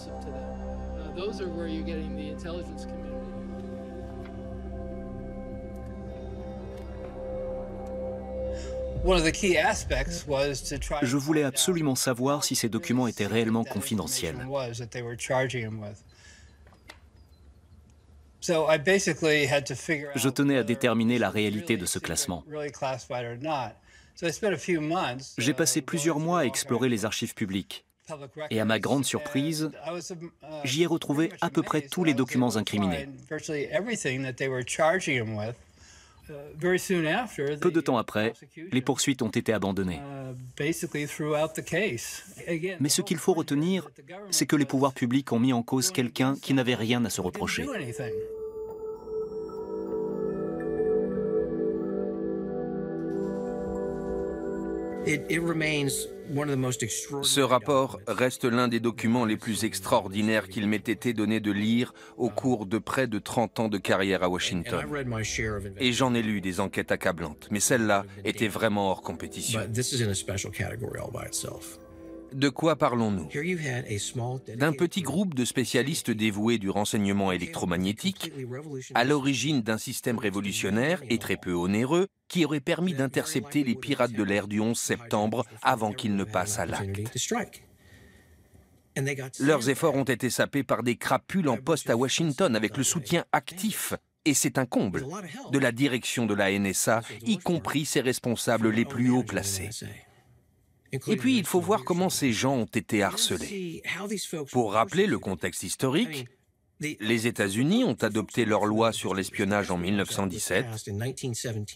Je voulais absolument savoir si ces documents étaient réellement confidentiels. Je tenais à déterminer la réalité de ce classement. J'ai passé plusieurs mois à explorer les archives publiques. Et à ma grande surprise, j'y ai retrouvé à peu près tous les documents incriminés. Peu de temps après, les poursuites ont été abandonnées. Mais ce qu'il faut retenir, c'est que les pouvoirs publics ont mis en cause quelqu'un qui n'avait rien à se reprocher. Ce rapport reste l'un des documents les plus extraordinaires qu'il m'ait été donné de lire au cours de près de 30 ans de carrière à Washington. Et j'en ai lu des enquêtes accablantes, mais celle-là était vraiment hors compétition. De quoi parlons-nous? D'un petit groupe de spécialistes dévoués du renseignement électromagnétique, à l'origine d'un système révolutionnaire et très peu onéreux, qui aurait permis d'intercepter les pirates de l'air du 11 septembre avant qu'ils ne passent à l'acte. Leurs efforts ont été sapés par des crapules en poste à Washington avec le soutien actif, et c'est un comble, de la direction de la NSA, y compris ses responsables les plus haut placés. Et puis, il faut voir comment ces gens ont été harcelés. Pour rappeler le contexte historique, les États-Unis ont adopté leur loi sur l'espionnage en 1917,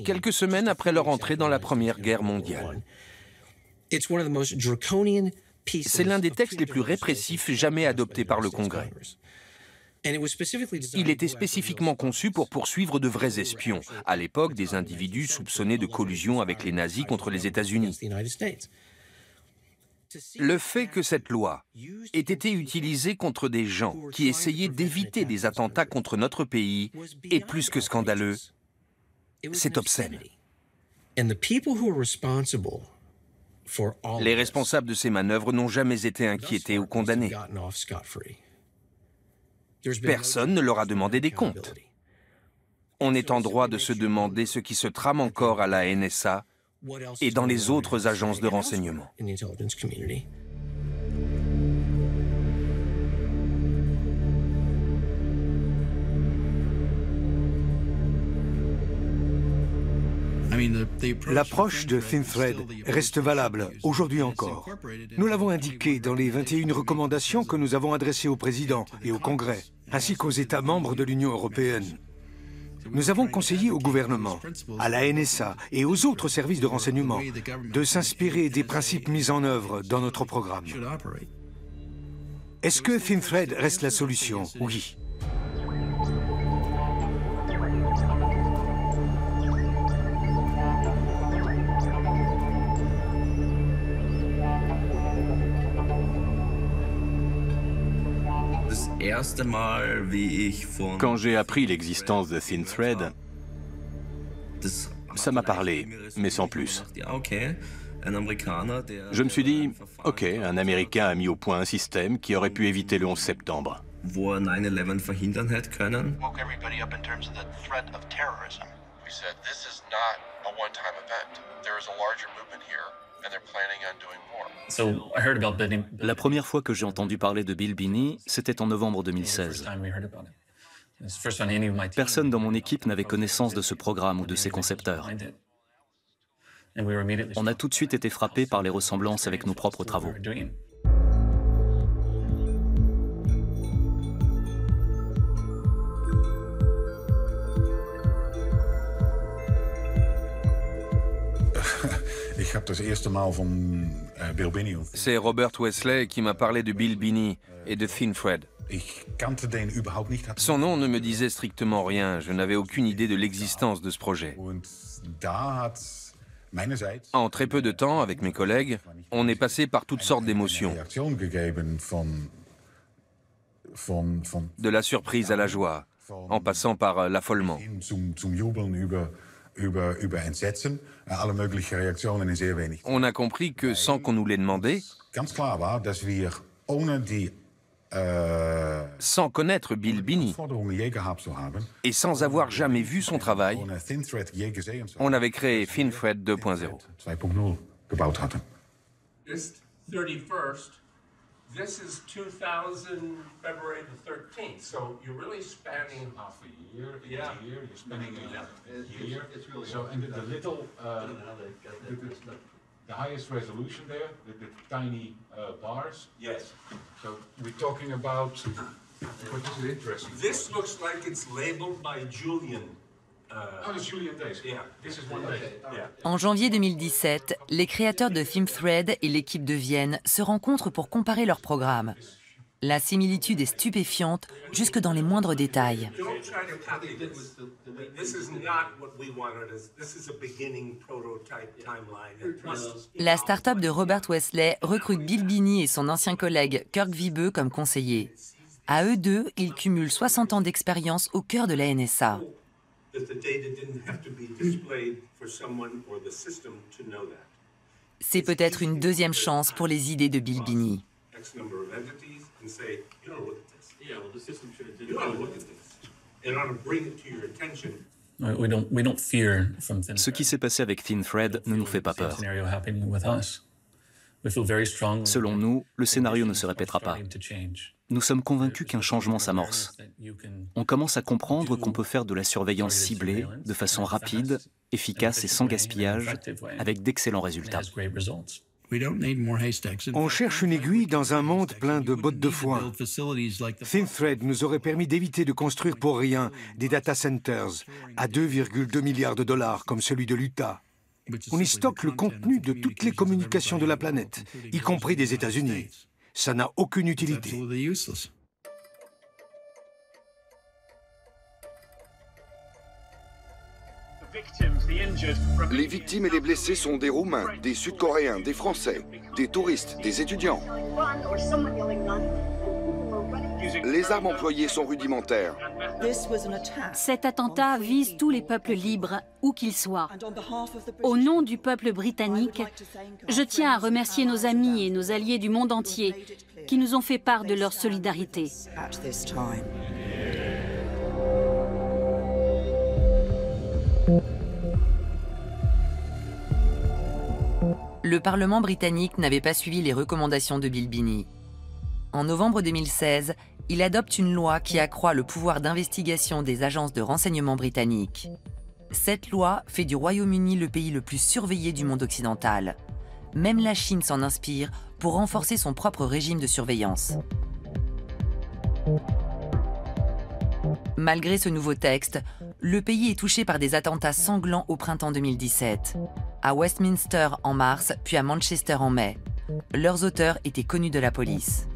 quelques semaines après leur entrée dans la Première Guerre mondiale. C'est l'un des textes les plus répressifs jamais adoptés par le Congrès. Il était spécifiquement conçu pour poursuivre de vrais espions, à l'époque des individus soupçonnés de collusion avec les nazis contre les États-Unis. Le fait que cette loi ait été utilisée contre des gens qui essayaient d'éviter des attentats contre notre pays est plus que scandaleux. C'est obscène. Les responsables de ces manœuvres n'ont jamais été inquiétés ou condamnés. Personne ne leur a demandé des comptes. On est en droit de se demander ce qui se trame encore à la NSA et dans les autres agences de renseignement. L'approche de ThinThread reste valable aujourd'hui encore. Nous l'avons indiqué dans les 21 recommandations que nous avons adressées au président et au Congrès, ainsi qu'aux États membres de l'Union européenne. Nous avons conseillé au gouvernement, à la NSA et aux autres services de renseignement de s'inspirer des principes mis en œuvre dans notre programme. Est-ce que ThinThread reste la solution? Oui. Quand j'ai appris l'existence de ThinThread, ça m'a parlé, mais sans plus. Je me suis dit, ok, un Américain a mis au point un système qui aurait pu éviter le 11 septembre. La première fois que j'ai entendu parler de Bill Binney, c'était en novembre 2016. Personne dans mon équipe n'avait connaissance de ce programme ou de ses concepteurs. On a tout de suite été frappés par les ressemblances avec nos propres travaux. C'est Robert Wesley qui m'a parlé de Bill Binney et de ThinThread. Son nom ne me disait strictement rien, je n'avais aucune idée de l'existence de ce projet. En très peu de temps, avec mes collègues, on est passé par toutes sortes d'émotions. De la surprise à la joie, en passant par l'affolement. On a compris que sans qu'on nous l'ait demandé, Sans connaître Bill Binney et sans avoir jamais vu son travail, on avait créé FinFred 2.0. This is 2000, February the 13th. So you're really spanning half a year. Yeah, you're spanning a year. It's really so, and the little, the highest resolution there, the tiny bars. Yes. So we're talking about. What is it interesting? This looks like it's labeled by Julian. En janvier 2017, les créateurs de FinFred et l'équipe de Vienne se rencontrent pour comparer leurs programmes. La similitude est stupéfiante, jusque dans les moindres détails. La start-up de Robert Wesley recrute Bill Binney et son ancien collègue Kirk Wiebe comme conseillers. À eux deux, ils cumulent 60 ans d'expérience au cœur de la NSA. C'est peut-être une deuxième chance pour les idées de Bill Binney. Ce qui s'est passé avec FinFred ne nous fait pas peur. Selon nous, le scénario ne se répétera pas. Nous sommes convaincus qu'un changement s'amorce. On commence à comprendre qu'on peut faire de la surveillance ciblée, de façon rapide, efficace et sans gaspillage, avec d'excellents résultats. On cherche une aiguille dans un monde plein de bottes de foin. FinFred nous aurait permis d'éviter de construire pour rien des data centers à 2,2 milliards de dollars comme celui de l'Utah. On y stocke le contenu de toutes les communications de la planète, y compris des États-Unis. Ça n'a aucune utilité. Les victimes et les blessés sont des Roumains, des Sud-Coréens, des Français, des touristes, des étudiants. Les armes employées sont rudimentaires. Cet attentat vise tous les peuples libres, où qu'ils soient. Au nom du peuple britannique, je tiens à remercier nos amis et nos alliés du monde entier qui nous ont fait part de leur solidarité. Le Parlement britannique n'avait pas suivi les recommandations de Bill Binney. En novembre 2016, il adopte une loi qui accroît le pouvoir d'investigation des agences de renseignement britanniques. Cette loi fait du Royaume-Uni le pays le plus surveillé du monde occidental. Même la Chine s'en inspire pour renforcer son propre régime de surveillance. Malgré ce nouveau texte, le pays est touché par des attentats sanglants au printemps 2017. À Westminster en mars, puis à Manchester en mai. Leurs auteurs étaient connus de la police.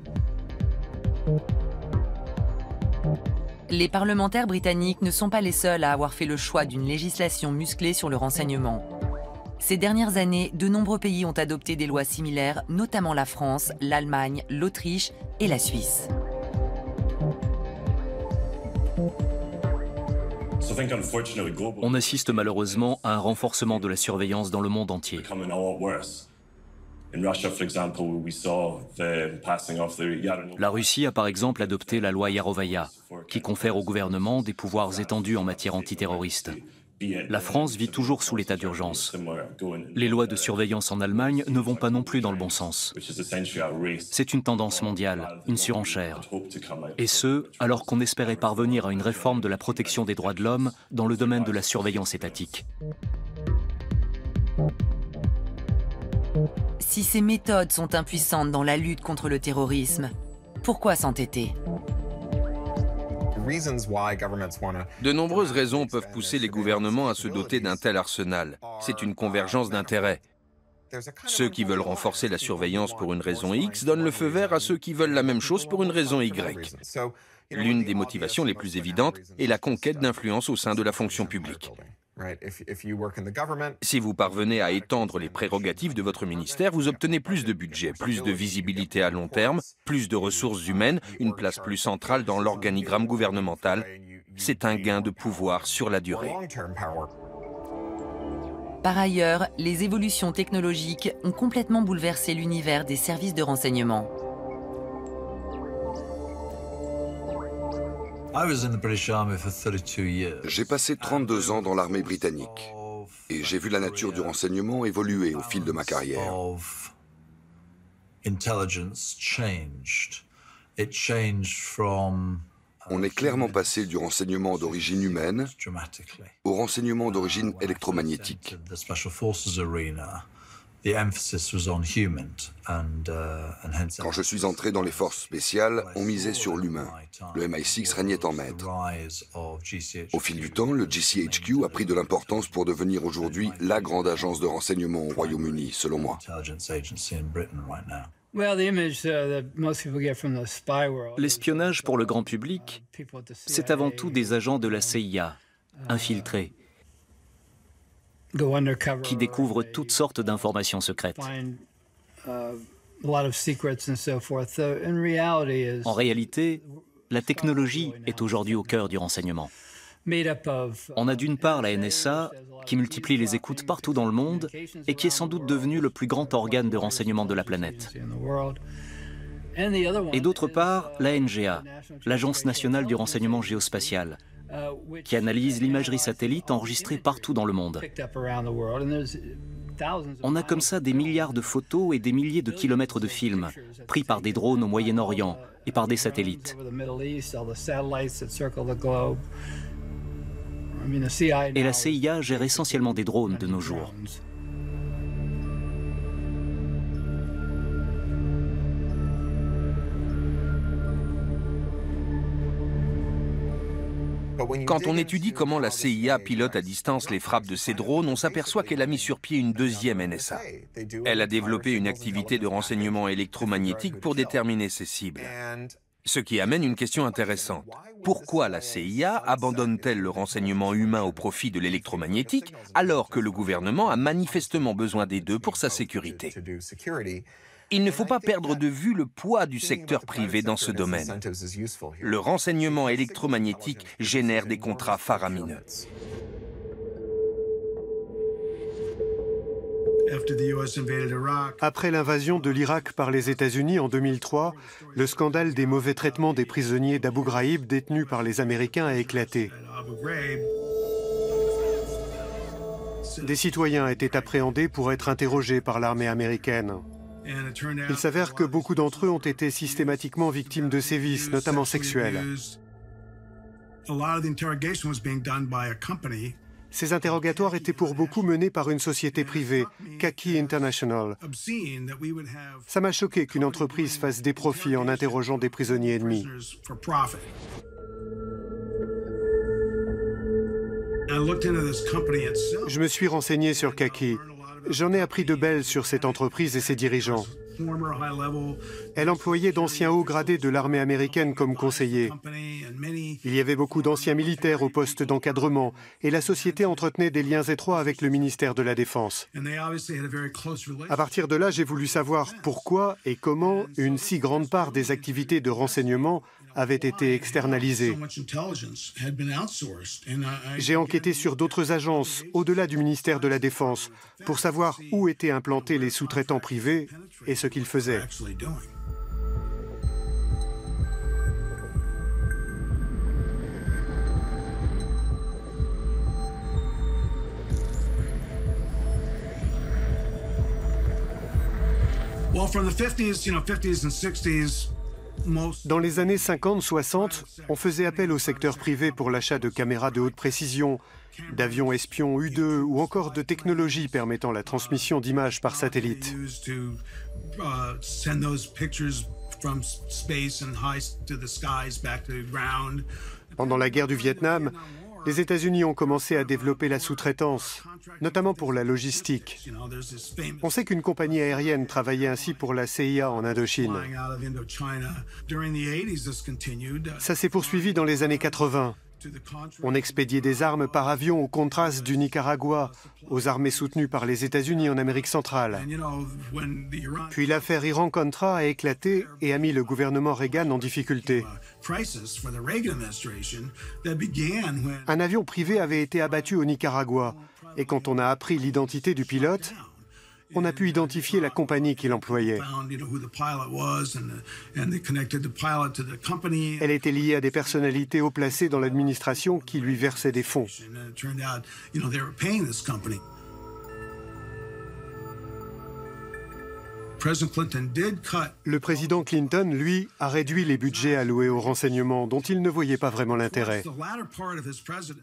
Les parlementaires britanniques ne sont pas les seuls à avoir fait le choix d'une législation musclée sur le renseignement. Ces dernières années, de nombreux pays ont adopté des lois similaires, notamment la France, l'Allemagne, l'Autriche et la Suisse. On assiste malheureusement à un renforcement de la surveillance dans le monde entier. La Russie a par exemple adopté la loi Yarovaya, qui confère au gouvernement des pouvoirs étendus en matière antiterroriste. La France vit toujours sous l'état d'urgence. Les lois de surveillance en Allemagne ne vont pas non plus dans le bon sens. C'est une tendance mondiale, une surenchère. Et ce, alors qu'on espérait parvenir à une réforme de la protection des droits de l'homme dans le domaine de la surveillance étatique. Si ces méthodes sont impuissantes dans la lutte contre le terrorisme, pourquoi s'entêter ? De nombreuses raisons peuvent pousser les gouvernements à se doter d'un tel arsenal. C'est une convergence d'intérêts. Ceux qui veulent renforcer la surveillance pour une raison X donnent le feu vert à ceux qui veulent la même chose pour une raison Y. L'une des motivations les plus évidentes est la conquête d'influence au sein de la fonction publique. Si vous parvenez à étendre les prérogatives de votre ministère, vous obtenez plus de budget, plus de visibilité à long terme, plus de ressources humaines, une place plus centrale dans l'organigramme gouvernemental. C'est un gain de pouvoir sur la durée. Par ailleurs, les évolutions technologiques ont complètement bouleversé l'univers des services de renseignement. J'ai passé 32 ans dans l'armée britannique et j'ai vu la nature du renseignement évoluer au fil de ma carrière. On est clairement passé du renseignement d'origine humaine au renseignement d'origine électromagnétique. Quand je suis entré dans les forces spéciales, on misait sur l'humain. Le MI6 régnait en maître. Au fil du temps, le GCHQ a pris de l'importance pour devenir aujourd'hui la grande agence de renseignement au Royaume-Uni, selon moi. L'espionnage pour le grand public, c'est avant tout des agents de la CIA, infiltrés, qui découvrent toutes sortes d'informations secrètes. En réalité, la technologie est aujourd'hui au cœur du renseignement. On a d'une part la NSA, qui multiplie les écoutes partout dans le monde et qui est sans doute devenue le plus grand organe de renseignement de la planète. Et d'autre part, la NGA, l'Agence nationale du renseignement géospatial, qui analyse l'imagerie satellite enregistrée partout dans le monde. On a comme ça des milliards de photos et des milliers de kilomètres de films, pris par des drones au Moyen-Orient et par des satellites. Et la CIA gère essentiellement des drones de nos jours. Quand on étudie comment la CIA pilote à distance les frappes de ces drones, on s'aperçoit qu'elle a mis sur pied une deuxième NSA. Elle a développé une activité de renseignement électromagnétique pour déterminer ses cibles. Ce qui amène une question intéressante. Pourquoi la CIA abandonne-t-elle le renseignement humain au profit de l'électromagnétique alors que le gouvernement a manifestement besoin des deux pour sa sécurité ? Il ne faut pas perdre de vue le poids du secteur privé dans ce domaine. Le renseignement électromagnétique génère des contrats faramineux. Après l'invasion de l'Irak par les États-Unis en 2003, le scandale des mauvais traitements des prisonniers d'Abu Ghraib détenus par les Américains a éclaté. Des citoyens étaient appréhendés pour être interrogés par l'armée américaine. Il s'avère que beaucoup d'entre eux ont été systématiquement victimes de sévices, notamment sexuels. Ces interrogatoires étaient pour beaucoup menés par une société privée, Khaki International. Ça m'a choqué qu'une entreprise fasse des profits en interrogeant des prisonniers ennemis. Je me suis renseigné sur Khaki. J'en ai appris de belles sur cette entreprise et ses dirigeants. Elle employait d'anciens hauts gradés de l'armée américaine comme conseillers. Il y avait beaucoup d'anciens militaires au poste d'encadrement et la société entretenait des liens étroits avec le ministère de la Défense. À partir de là, j'ai voulu savoir pourquoi et comment une si grande part des activités de renseignement avait été externalisée. J'ai enquêté sur d'autres agences, au-delà du ministère de la Défense, pour savoir où étaient implantés les sous-traitants privés et ce qu'ils faisaient. Dans les années 50-60, on faisait appel au secteur privé pour l'achat de caméras de haute précision, d'avions espions U-2 ou encore de technologies permettant la transmission d'images par satellite. Pendant la guerre du Vietnam, les États-Unis ont commencé à développer la sous-traitance, notamment pour la logistique. On sait qu'une compagnie aérienne travaillait ainsi pour la CIA en Indochine. Ça s'est poursuivi dans les années 80. On expédiait des armes par avion aux Contras du Nicaragua, aux armées soutenues par les États-Unis en Amérique centrale. Puis l'affaire Iran-Contra a éclaté et a mis le gouvernement Reagan en difficulté. Un avion privé avait été abattu au Nicaragua, et quand on a appris l'identité du pilote, on a pu identifier la compagnie qui l'employait. Elle était liée à des personnalités haut placées dans l'administration qui lui versaient des fonds. Le président Clinton, lui, a réduit les budgets alloués aux renseignements dont il ne voyait pas vraiment l'intérêt.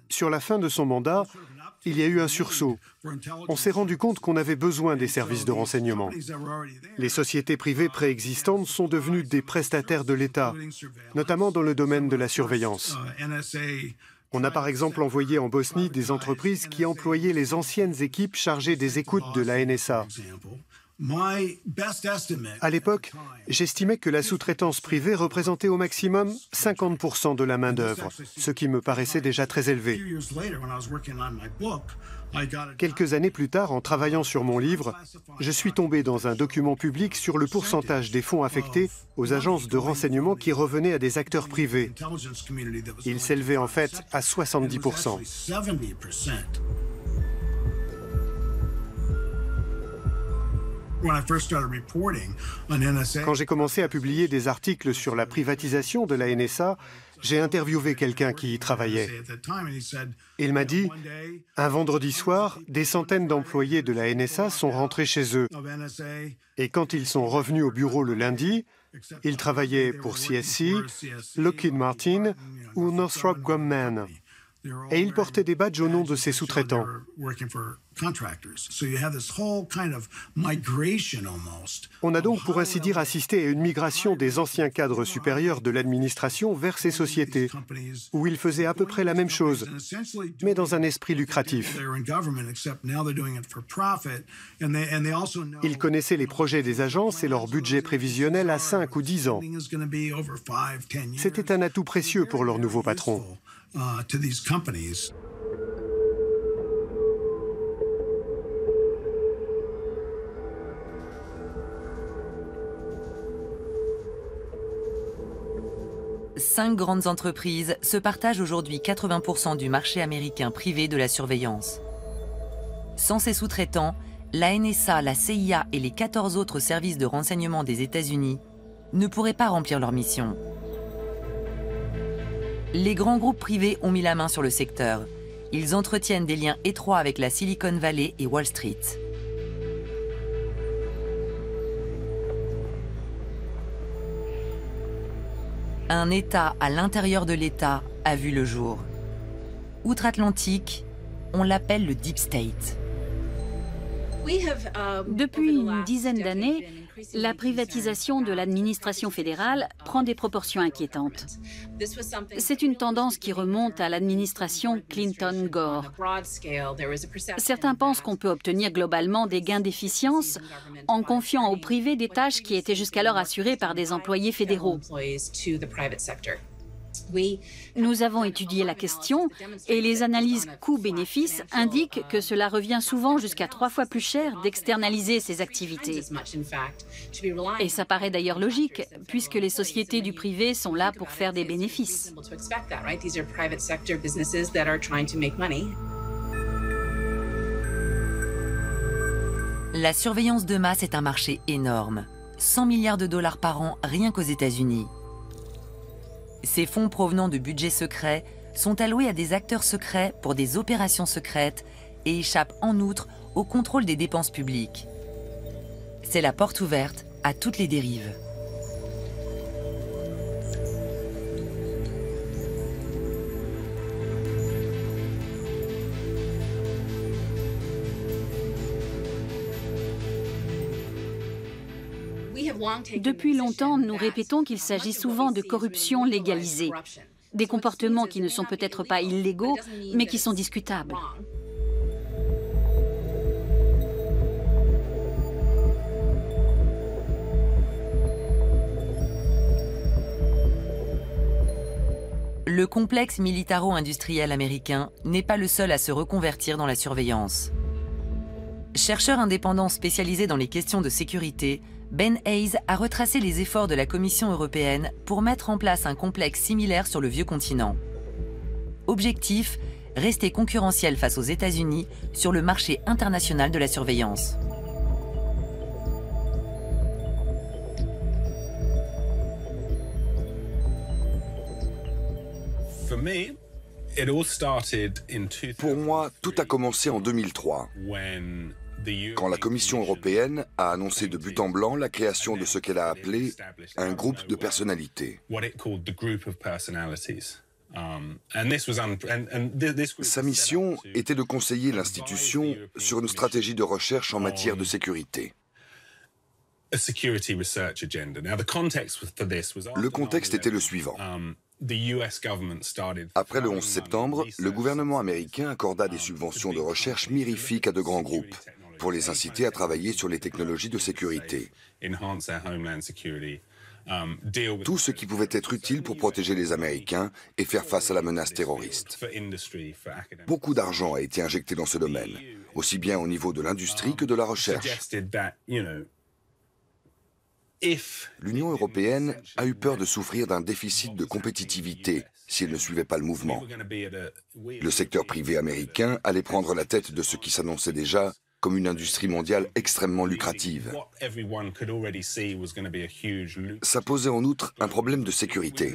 Sur la fin de son mandat, il y a eu un sursaut. On s'est rendu compte qu'on avait besoin des services de renseignement. Les sociétés privées préexistantes sont devenues des prestataires de l'État, notamment dans le domaine de la surveillance. On a par exemple envoyé en Bosnie des entreprises qui employaient les anciennes équipes chargées des écoutes de la NSA. À l'époque, j'estimais que la sous-traitance privée représentait au maximum 50% de la main-d'œuvre, ce qui me paraissait déjà très élevé. Quelques années plus tard, en travaillant sur mon livre, je suis tombé dans un document public sur le pourcentage des fonds affectés aux agences de renseignement qui revenaient à des acteurs privés. Il s'élevait en fait à 70%. Quand j'ai commencé à publier des articles sur la privatisation de la NSA, j'ai interviewé quelqu'un qui y travaillait. Il m'a dit, un vendredi soir, des centaines d'employés de la NSA sont rentrés chez eux. Et quand ils sont revenus au bureau le lundi, ils travaillaient pour CSC, Lockheed Martin ou Northrop Grumman. Et ils portaient des badges au nom de ces sous-traitants. On a donc, pour ainsi dire, assisté à une migration des anciens cadres supérieurs de l'administration vers ces sociétés, où ils faisaient à peu près la même chose, mais dans un esprit lucratif. Ils connaissaient les projets des agences et leur budget prévisionnel à 5 ou 10 ans. C'était un atout précieux pour leur nouveau patron. Cinq grandes entreprises se partagent aujourd'hui 80% du marché américain privé de la surveillance. Sans ces sous-traitants, la NSA, la CIA et les 14 autres services de renseignement des États-Unis ne pourraient pas remplir leur mission. Les grands groupes privés ont mis la main sur le secteur. Ils entretiennent des liens étroits avec la Silicon Valley et Wall Street. Un État à l'intérieur de l'État a vu le jour. Outre-Atlantique, on l'appelle le Deep State. Depuis une dizaine d'années, la privatisation de l'administration fédérale prend des proportions inquiétantes. C'est une tendance qui remonte à l'administration Clinton-Gore. Certains pensent qu'on peut obtenir globalement des gains d'efficience en confiant au privé des tâches qui étaient jusqu'alors assurées par des employés fédéraux. Nous avons étudié la question et les analyses coûts-bénéfices indiquent que cela revient souvent jusqu'à 3 fois plus cher d'externaliser ces activités. Et ça paraît d'ailleurs logique, puisque les sociétés du privé sont là pour faire des bénéfices. La surveillance de masse est un marché énorme. 100 milliards de dollars par an rien qu'aux États-Unis. Ces fonds provenant de budgets secrets sont alloués à des acteurs secrets pour des opérations secrètes et échappent en outre au contrôle des dépenses publiques. C'est la porte ouverte à toutes les dérives. Depuis longtemps, nous répétons qu'il s'agit souvent de corruption légalisée, des comportements qui ne sont peut-être pas illégaux, mais qui sont discutables. Le complexe militaro-industriel américain n'est pas le seul à se reconvertir dans la surveillance. Chercheur indépendant spécialisé dans les questions de sécurité, Ben Hayes a retracé les efforts de la Commission européenne pour mettre en place un complexe similaire sur le vieux continent. Objectif, rester concurrentiel face aux États-Unis sur le marché international de la surveillance. Pour moi, tout a commencé en 2003, quand la Commission européenne a annoncé de but en blanc la création de ce qu'elle a appelé un groupe de personnalités. Sa mission était de conseiller l'institution sur une stratégie de recherche en matière de sécurité. Le contexte était le suivant. Après le 11 septembre, le gouvernement américain accorda des subventions de recherche mirifiques à de grands groupes pour les inciter à travailler sur les technologies de sécurité. Tout ce qui pouvait être utile pour protéger les Américains et faire face à la menace terroriste. Beaucoup d'argent a été injecté dans ce domaine, aussi bien au niveau de l'industrie que de la recherche. L'Union européenne a eu peur de souffrir d'un déficit de compétitivité si elle ne suivait pas le mouvement. Le secteur privé américain allait prendre la tête de ce qui s'annonçait déjà comme une industrie mondiale extrêmement lucrative. Ça posait en outre un problème de sécurité,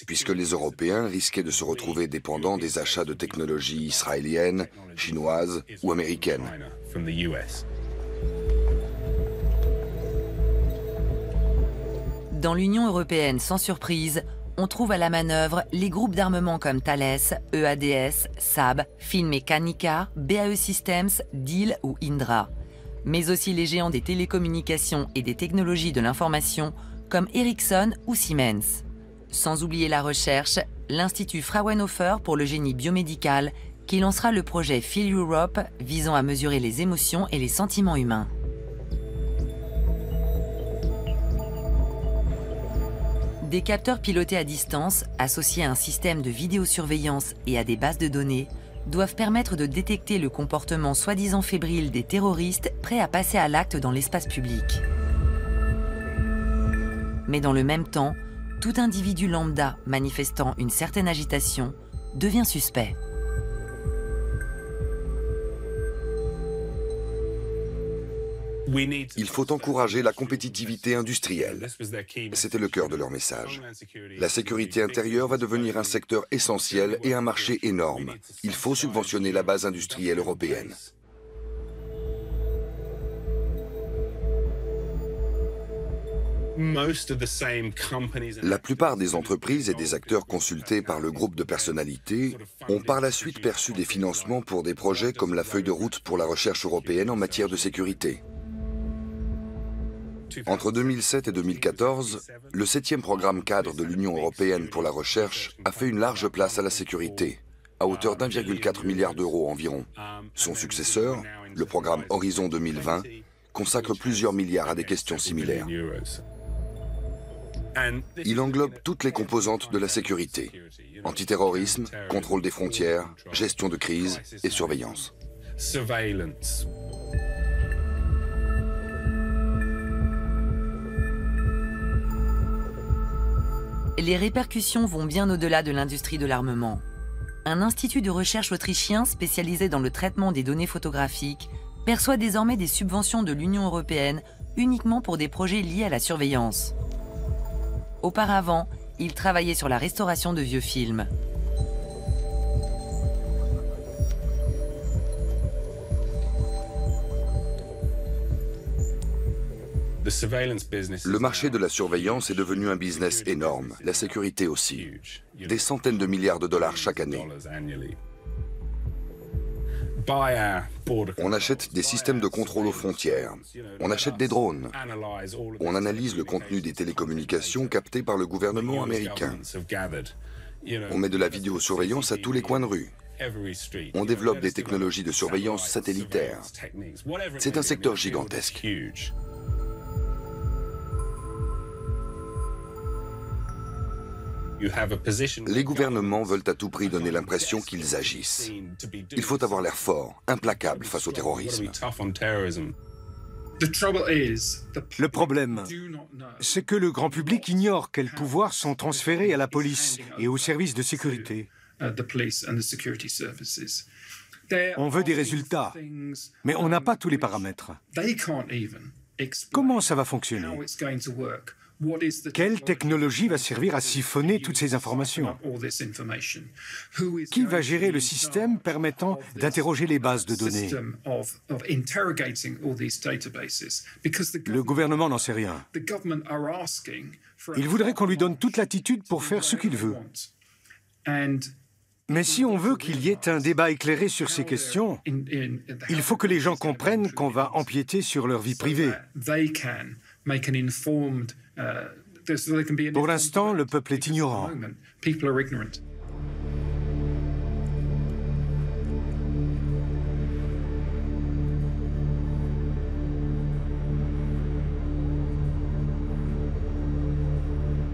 puisque les Européens risquaient de se retrouver dépendants des achats de technologies israéliennes, chinoises ou américaines. Dans l'Union européenne, sans surprise, on trouve à la manœuvre les groupes d'armement comme Thales, EADS, Saab, Finmeccanica, BAE Systems, Diehl ou Indra. Mais aussi les géants des télécommunications et des technologies de l'information comme Ericsson ou Siemens. Sans oublier la recherche, l'Institut Fraunhofer pour le génie biomédical qui lancera le projet Feel Europe visant à mesurer les émotions et les sentiments humains. Des capteurs pilotés à distance, associés à un système de vidéosurveillance et à des bases de données, doivent permettre de détecter le comportement soi-disant fébrile des terroristes prêts à passer à l'acte dans l'espace public. Mais dans le même temps, tout individu lambda manifestant une certaine agitation devient suspect. Il faut encourager la compétitivité industrielle. C'était le cœur de leur message. La sécurité intérieure va devenir un secteur essentiel et un marché énorme. Il faut subventionner la base industrielle européenne. La plupart des entreprises et des acteurs consultés par le groupe de personnalités ont par la suite perçu des financements pour des projets comme la feuille de route pour la recherche européenne en matière de sécurité. Entre 2007 et 2014, le 7e programme cadre de l'Union européenne pour la recherche a fait une large place à la sécurité, à hauteur d'1,4 milliard d'euros environ. Son successeur, le programme Horizon 2020, consacre plusieurs milliards à des questions similaires. Il englobe toutes les composantes de la sécurité: antiterrorisme, contrôle des frontières, gestion de crise et surveillance. Les répercussions vont bien au-delà de l'industrie de l'armement. Un institut de recherche autrichien spécialisé dans le traitement des données photographiques perçoit désormais des subventions de l'Union européenne uniquement pour des projets liés à la surveillance. Auparavant, il travaillait sur la restauration de vieux films. Le marché de la surveillance est devenu un business énorme, la sécurité aussi. Des centaines de milliards de dollars chaque année. On achète des systèmes de contrôle aux frontières. On achète des drones. On analyse le contenu des télécommunications captées par le gouvernement américain. On met de la vidéosurveillance à tous les coins de rue. On développe des technologies de surveillance satellitaire. C'est un secteur gigantesque. Les gouvernements veulent à tout prix donner l'impression qu'ils agissent. Il faut avoir l'air fort, implacable face au terrorisme. Le problème, c'est que le grand public ignore quels pouvoirs sont transférés à la police et aux services de sécurité. On veut des résultats, mais on n'a pas tous les paramètres. Comment ça va fonctionner? Quelle technologie va servir à siphonner toutes ces informations? Qui va gérer le système permettant d'interroger les bases de données? Le gouvernement n'en sait rien. Il voudrait qu'on lui donne toute latitude pour faire ce qu'il veut. Mais si on veut qu'il y ait un débat éclairé sur ces questions, il faut que les gens comprennent qu'on va empiéter sur leur vie privée. Pour l'instant, le peuple est ignorant.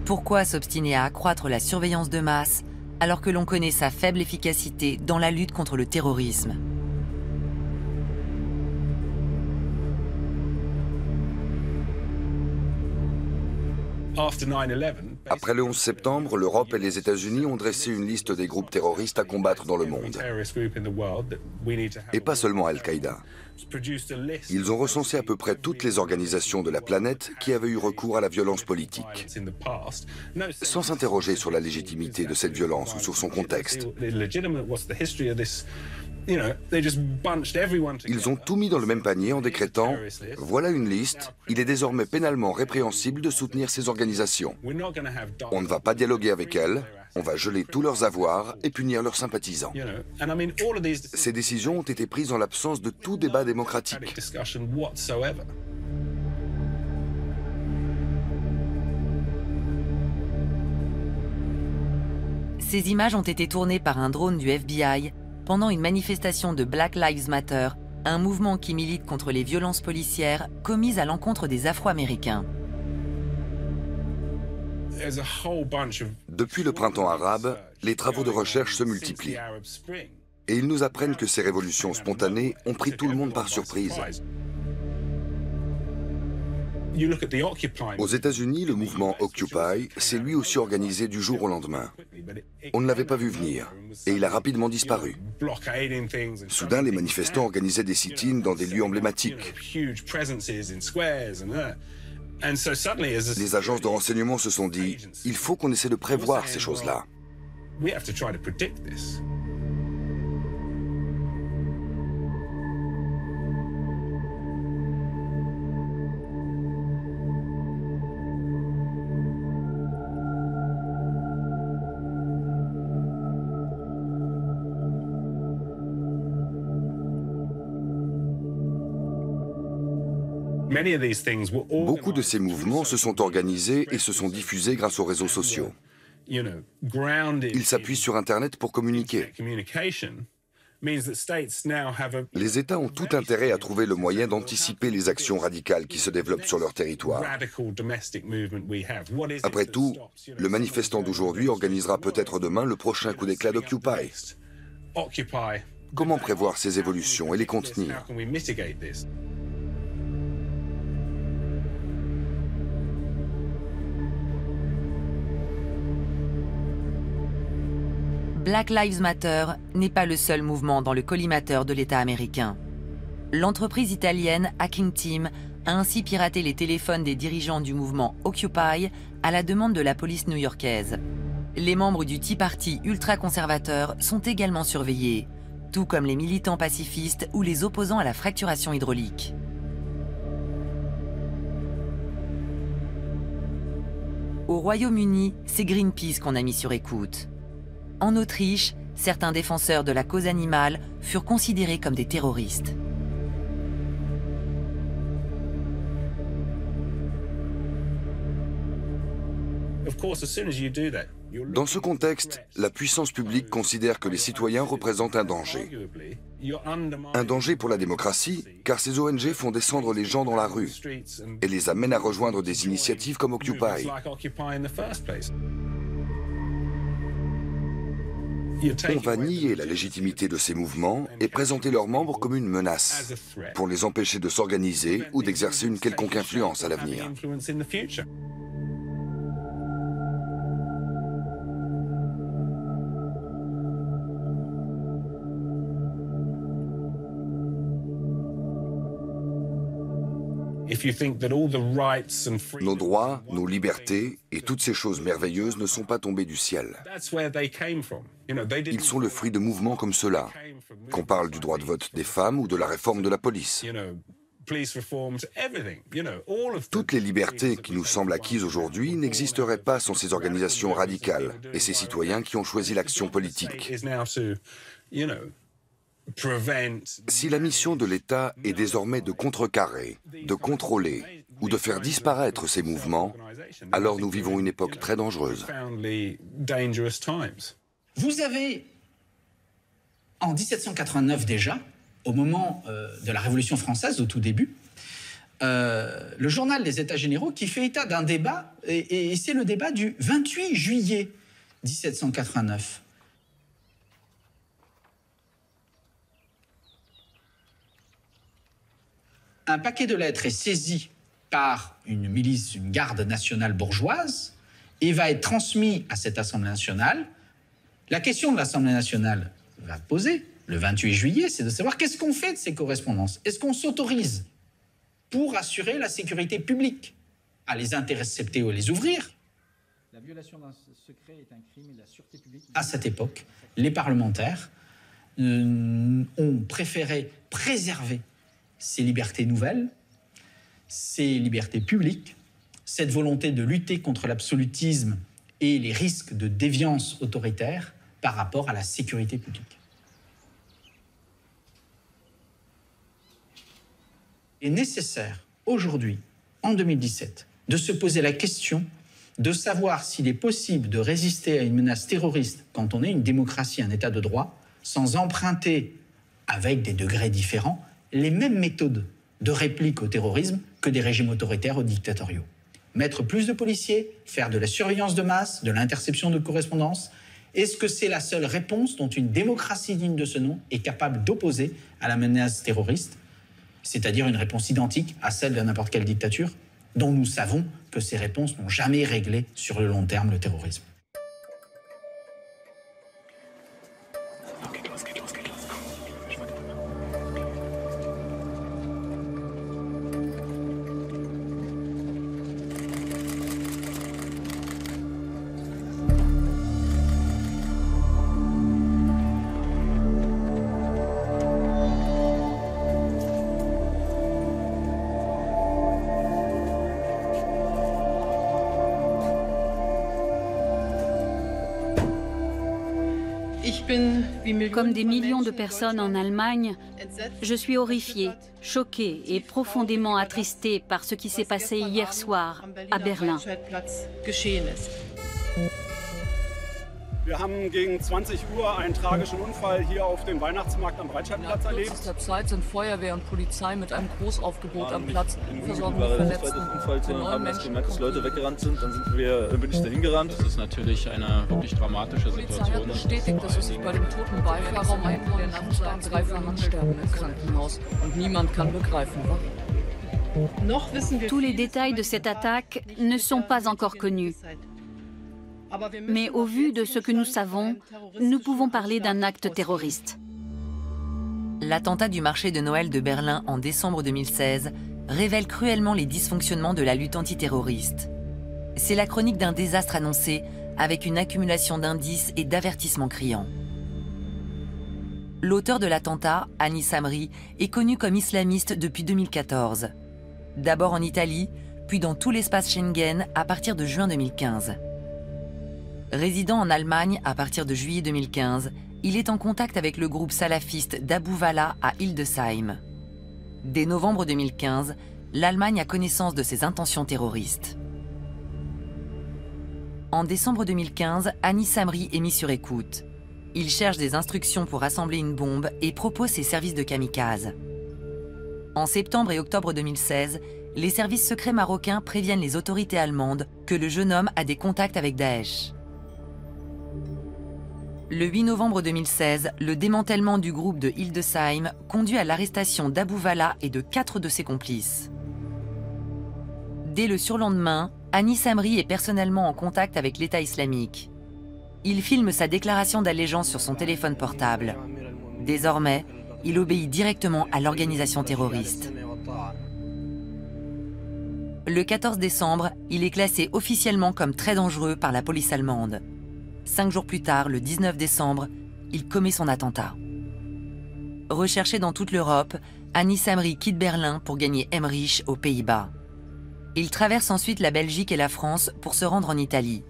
Pourquoi s'obstiner à accroître la surveillance de masse alors que l'on connaît sa faible efficacité dans la lutte contre le terrorisme? Après le 11 septembre, l'Europe et les États-Unis ont dressé une liste des groupes terroristes à combattre dans le monde. Et pas seulement Al-Qaïda. Ils ont recensé à peu près toutes les organisations de la planète qui avaient eu recours à la violence politique, sans s'interroger sur la légitimité de cette violence ou sur son contexte. Ils ont tout mis dans le même panier en décrétant « Voilà une liste, il est désormais pénalement répréhensible de soutenir ces organisations. On ne va pas dialoguer avec elles, on va geler tous leurs avoirs et punir leurs sympathisants. » Ces décisions ont été prises en l'absence de tout débat démocratique. Ces images ont été tournées par un drone du FBI pendant une manifestation de Black Lives Matter, un mouvement qui milite contre les violences policières commises à l'encontre des Afro-Américains. Depuis le printemps arabe, les travaux de recherche se multiplient. Et ils nous apprennent que ces révolutions spontanées ont pris tout le monde par surprise. Aux États-Unis, le mouvement Occupy s'est lui aussi organisé du jour au lendemain. On ne l'avait pas vu venir, et il a rapidement disparu. Soudain, les manifestants organisaient des sit-ins dans des lieux emblématiques. Les agences de renseignement se sont dit « Il faut qu'on essaie de prévoir ces choses-là ». Beaucoup de ces mouvements se sont organisés et se sont diffusés grâce aux réseaux sociaux. Ils s'appuient sur Internet pour communiquer. Les États ont tout intérêt à trouver le moyen d'anticiper les actions radicales qui se développent sur leur territoire. Après tout, le manifestant d'aujourd'hui organisera peut-être demain le prochain coup d'éclat d'Occupy. Comment prévoir ces évolutions et les contenir ? Black Lives Matter n'est pas le seul mouvement dans le collimateur de l'État américain. L'entreprise italienne Hacking Team a ainsi piraté les téléphones des dirigeants du mouvement Occupy à la demande de la police new-yorkaise. Les membres du Tea Party ultra-conservateur sont également surveillés, tout comme les militants pacifistes ou les opposants à la fracturation hydraulique. Au Royaume-Uni, c'est Greenpeace qu'on a mis sur écoute. En Autriche, certains défenseurs de la cause animale furent considérés comme des terroristes. Dans ce contexte, la puissance publique considère que les citoyens représentent un danger. Un danger pour la démocratie, car ces ONG font descendre les gens dans la rue et les amènent à rejoindre des initiatives comme Occupy. On va nier la légitimité de ces mouvements et présenter leurs membres comme une menace, pour les empêcher de s'organiser ou d'exercer une quelconque influence à l'avenir. Nos droits, nos libertés et toutes ces choses merveilleuses ne sont pas tombées du ciel. Ils sont le fruit de mouvements comme ceux-là, qu'on parle du droit de vote des femmes ou de la réforme de la police. Toutes les libertés qui nous semblent acquises aujourd'hui n'existeraient pas sans ces organisations radicales et ces citoyens qui ont choisi l'action politique. Si la mission de l'État est désormais de contrecarrer, de contrôler ou de faire disparaître ces mouvements, alors nous vivons une époque très dangereuse. Vous avez, en 1789 déjà, au moment de la Révolution française, au tout début, le journal des États généraux qui fait état d'un débat, et c'est le débat du 28 juillet 1789. Un paquet de lettres est saisi par une milice, une garde nationale bourgeoise, et va être transmis à cette Assemblée nationale. La question de l'Assemblée nationale va poser le 28 juillet, c'est de savoir qu'est-ce qu'on fait de ces correspondances. Est-ce qu'on s'autorise, pour assurer la sécurité publique, à les intercepter ou à les ouvrir? La violation d'un secret est un crime et la sûreté publique... À cette époque, les parlementaires ont préféré préserver ces libertés nouvelles, ces libertés publiques, cette volonté de lutter contre l'absolutisme et les risques de déviance autoritaire par rapport à la sécurité publique. Il est nécessaire, aujourd'hui, en 2017, de se poser la question de savoir s'il est possible de résister à une menace terroriste quand on est une démocratie, un état de droit, sans emprunter, avec des degrés différents, les mêmes méthodes de réplique au terrorisme que des régimes autoritaires ou dictatoriaux. Mettre plus de policiers, faire de la surveillance de masse, de l'interception de correspondances, est-ce que c'est la seule réponse dont une démocratie digne de ce nom est capable d'opposer à la menace terroriste, c'est-à-dire une réponse identique à celle de n'importe quelle dictature, dont nous savons que ces réponses n'ont jamais réglé sur le long terme le terrorisme. Comme des millions de personnes en Allemagne, je suis horrifiée, choquée et profondément attristée par ce qui s'est passé hier soir à Berlin. Wir haben gegen 20 Uhr einen tragischen Unfall hier auf dem Weihnachtsmarkt am Breitscheidplatz erlebt. In kürzester Zeit sind Feuerwehr und Polizei mit einem Großaufgebot am Platz, versorgen die Verletzten. Wir haben erst gemerkt, dass Leute weggerannt sind, dann bin ich dahin gerannt. Das ist natürlich eine wirklich dramatische Situation. Die Polizei hat bestätigt, dass es sich bei dem toten Beifahrer um einen der nach 3 Handsterben im Krankenhaus und niemand kann begreifen, warum. Tous les détails de cette attaque ne sont pas encore connus. Mais au vu de ce que nous savons, nous pouvons parler d'un acte terroriste. L'attentat du marché de Noël de Berlin en décembre 2016 révèle cruellement les dysfonctionnements de la lutte antiterroriste. C'est la chronique d'un désastre annoncé avec une accumulation d'indices et d'avertissements criants. L'auteur de l'attentat, Anis Amri, est connu comme islamiste depuis 2014. D'abord en Italie, puis dans tout l'espace Schengen à partir de juin 2015. Résidant en Allemagne à partir de juillet 2015, il est en contact avec le groupe salafiste d'Abu Wallah à Hildesheim. Dès novembre 2015, l'Allemagne a connaissance de ses intentions terroristes. En décembre 2015, Anis Amri est mis sur écoute. Il cherche des instructions pour assembler une bombe et propose ses services de kamikaze. En septembre et octobre 2016, les services secrets marocains préviennent les autorités allemandes que le jeune homme a des contacts avec Daesh. Le 8 novembre 2016, le démantèlement du groupe de Hildesheim conduit à l'arrestation d'Abu Wallah et de 4 de ses complices. Dès le surlendemain, Anis Amri est personnellement en contact avec l'État islamique. Il filme sa déclaration d'allégeance sur son téléphone portable. Désormais, il obéit directement à l'organisation terroriste. Le 14 décembre, il est classé officiellement comme très dangereux par la police allemande. 5 jours plus tard, le 19 décembre, il commet son attentat. Recherché dans toute l'Europe, Anis Amri quitte Berlin pour gagner Emmerich aux Pays-Bas. Il traverse ensuite la Belgique et la France pour se rendre en Italie.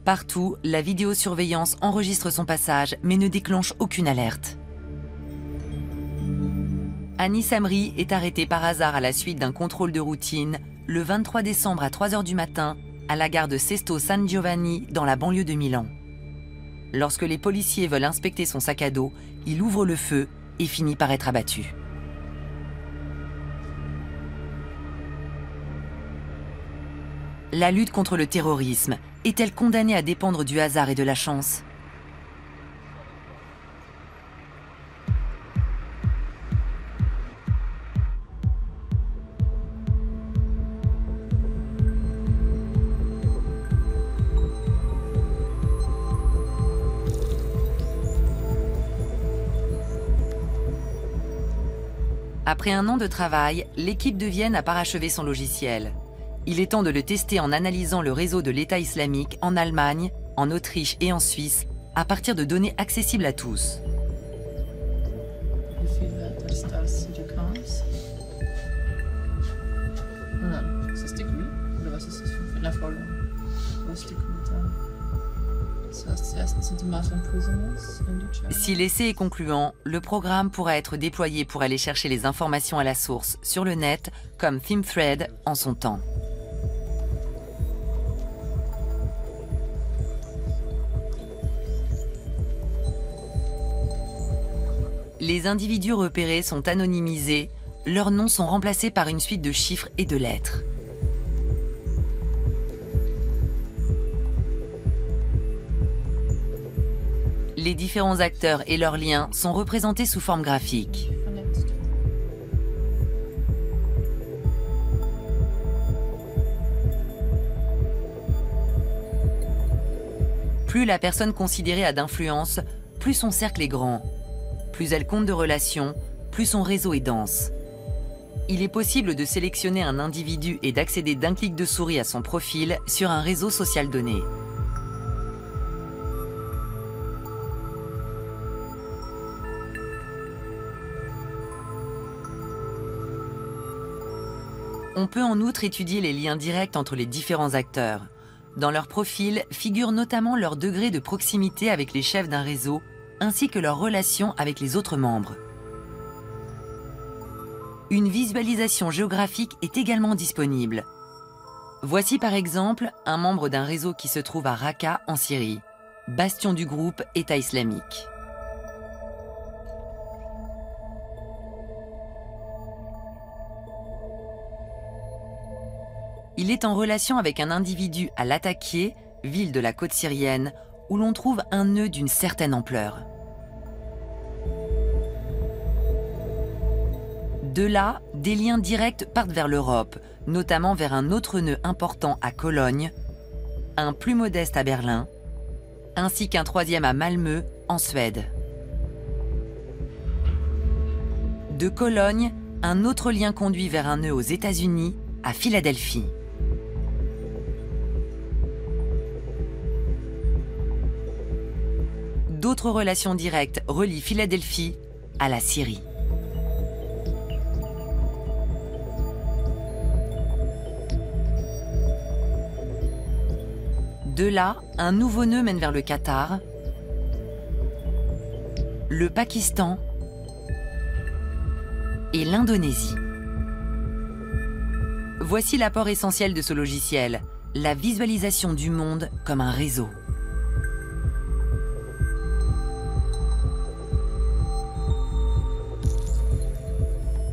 Partout, la vidéosurveillance enregistre son passage mais ne déclenche aucune alerte. Anis Amri est arrêté par hasard à la suite d'un contrôle de routine le 23 décembre à 3 h du matin à la gare de Sesto San Giovanni dans la banlieue de Milan. Lorsque les policiers veulent inspecter son sac à dos, il ouvre le feu et finit par être abattu. La lutte contre le terrorisme est-elle condamnée à dépendre du hasard et de la chance ? Après un an de travail, l'équipe de Vienne a parachevé son logiciel. Il est temps de le tester en analysant le réseau de l'État islamique en Allemagne, en Autriche et en Suisse, à partir de données accessibles à tous. Si l'essai est concluant, le programme pourra être déployé pour aller chercher les informations à la source sur le net, comme ThemeThread en son temps. Les individus repérés sont anonymisés, leurs noms sont remplacés par une suite de chiffres et de lettres. Les différents acteurs et leurs liens sont représentés sous forme graphique. Plus la personne considérée a d'influence, plus son cercle est grand. Plus elle compte de relations, plus son réseau est dense. Il est possible de sélectionner un individu et d'accéder d'un clic de souris à son profil sur un réseau social donné. On peut en outre étudier les liens directs entre les différents acteurs. Dans leur profil figure notamment leur degré de proximité avec les chefs d'un réseau, ainsi que leurs relations avec les autres membres. Une visualisation géographique est également disponible. Voici par exemple un membre d'un réseau qui se trouve à Raqqa en Syrie, bastion du groupe État islamique. Il est en relation avec un individu à Latakié, ville de la côte syrienne, où l'on trouve un nœud d'une certaine ampleur. De là, des liens directs partent vers l'Europe, notamment vers un autre nœud important à Cologne, un plus modeste à Berlin, ainsi qu'un troisième à Malmö, en Suède. De Cologne, un autre lien conduit vers un nœud aux États-Unis, à Philadelphie. D'autres relations directes relient Philadelphie à la Syrie. De là, un nouveau nœud mène vers le Qatar, le Pakistan et l'Indonésie. Voici l'apport essentiel de ce logiciel, la visualisation du monde comme un réseau.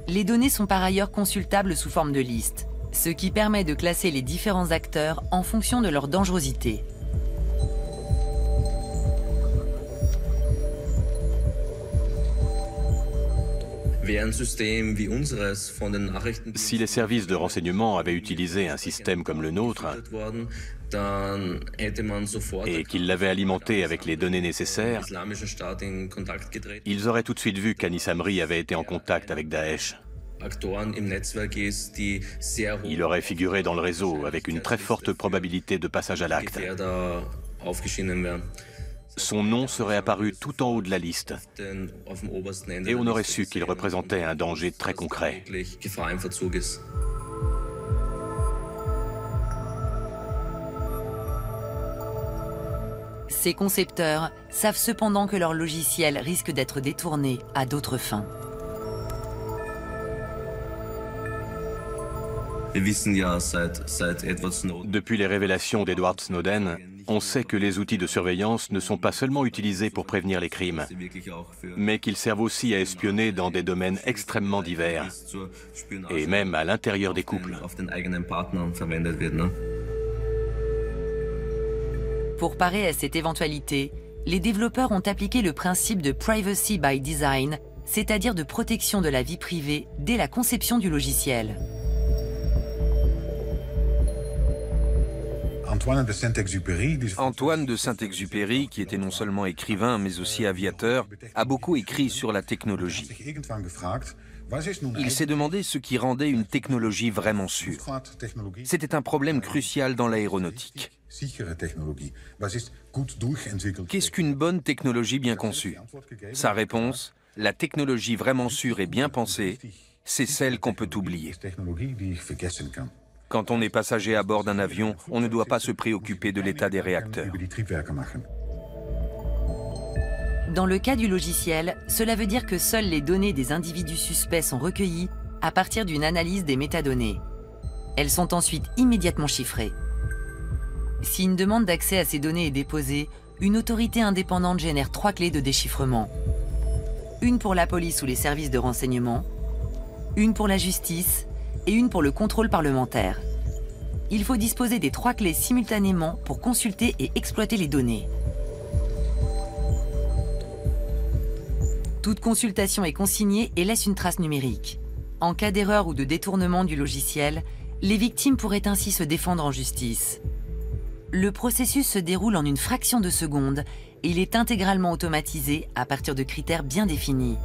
Les données sont par ailleurs consultables sous forme de liste, ce qui permet de classer les différents acteurs en fonction de leur dangerosité. Si les services de renseignement avaient utilisé un système comme le nôtre et qu'ils l'avaient alimenté avec les données nécessaires, ils auraient tout de suite vu qu'Anis Amri avait été en contact avec Daesh. Il aurait figuré dans le réseau avec une très forte probabilité de passage à l'acte. Son nom serait apparu tout en haut de la liste et on aurait su qu'il représentait un danger très concret. Ces concepteurs savent cependant que leur logiciel risque d'être détourné à d'autres fins. Depuis les révélations d'Edward Snowden, on sait que les outils de surveillance ne sont pas seulement utilisés pour prévenir les crimes, mais qu'ils servent aussi à espionner dans des domaines extrêmement divers, et même à l'intérieur des couples. Pour parer à cette éventualité, les développeurs ont appliqué le principe de privacy by design, c'est-à-dire de protection de la vie privée dès la conception du logiciel. Antoine de Saint-Exupéry, qui était non seulement écrivain mais aussi aviateur, a beaucoup écrit sur la technologie. Il s'est demandé ce qui rendait une technologie vraiment sûre. C'était un problème crucial dans l'aéronautique. Qu'est-ce qu'une bonne technologie bien conçue? Sa réponse, la technologie vraiment sûre et bien pensée, c'est celle qu'on peut oublier. Quand on est passager à bord d'un avion, on ne doit pas se préoccuper de l'état des réacteurs. Dans le cas du logiciel, cela veut dire que seules les données des individus suspects sont recueillies à partir d'une analyse des métadonnées. Elles sont ensuite immédiatement chiffrées. Si une demande d'accès à ces données est déposée, une autorité indépendante génère 3 clés de déchiffrement. Une pour la police ou les services de renseignement, une pour la justice et une pour le contrôle parlementaire. Il faut disposer des 3 clés simultanément pour consulter et exploiter les données. Toute consultation est consignée et laisse une trace numérique. En cas d'erreur ou de détournement du logiciel, les victimes pourraient ainsi se défendre en justice. Le processus se déroule en une fraction de seconde et il est intégralement automatisé à partir de critères bien définis.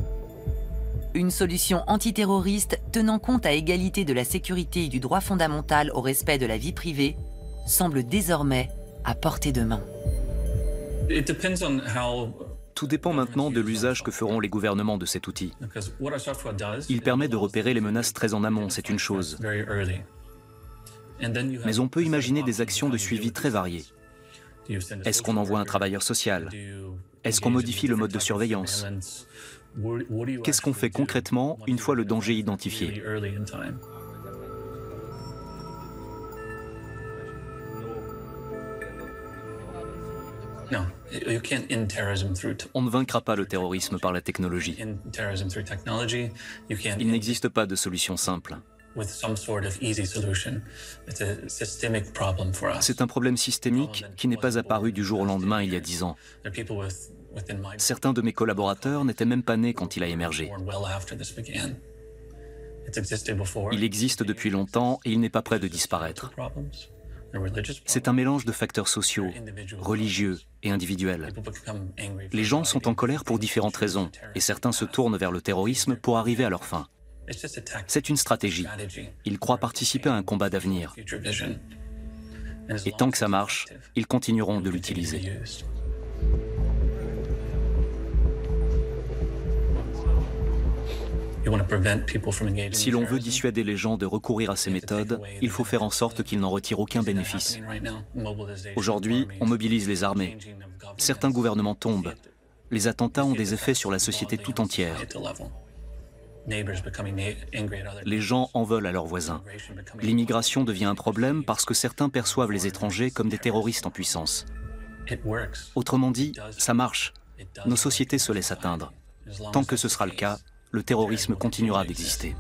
Une solution antiterroriste tenant compte à égalité de la sécurité et du droit fondamental au respect de la vie privée semble désormais à portée de main. Tout dépend maintenant de l'usage que feront les gouvernements de cet outil. Il permet de repérer les menaces très en amont, c'est une chose. Mais on peut imaginer des actions de suivi très variées. Est-ce qu'on envoie un travailleur social? Est-ce qu'on modifie le mode de surveillance? Qu'est-ce qu'on fait concrètement une fois le danger identifié? On ne vaincra pas le terrorisme par la technologie. Il n'existe pas de solution simple. C'est un problème systémique qui n'est pas apparu du jour au lendemain il y a 10 ans. Certains de mes collaborateurs n'étaient même pas nés quand il a émergé. Il existe depuis longtemps et il n'est pas prêt de disparaître. C'est un mélange de facteurs sociaux, religieux et individuels. Les gens sont en colère pour différentes raisons et certains se tournent vers le terrorisme pour arriver à leur fin. C'est une stratégie. Ils croient participer à un combat d'avenir. Et tant que ça marche, ils continueront de l'utiliser. Si l'on veut dissuader les gens de recourir à ces méthodes, il faut faire en sorte qu'ils n'en retirent aucun bénéfice. Aujourd'hui, on mobilise les armées. Certains gouvernements tombent. Les attentats ont des effets sur la société tout entière. Les gens en veulent à leurs voisins. L'immigration devient un problème parce que certains perçoivent les étrangers comme des terroristes en puissance. Autrement dit, ça marche. Nos sociétés se laissent atteindre. Tant que ce sera le cas, le terrorisme continuera d'exister.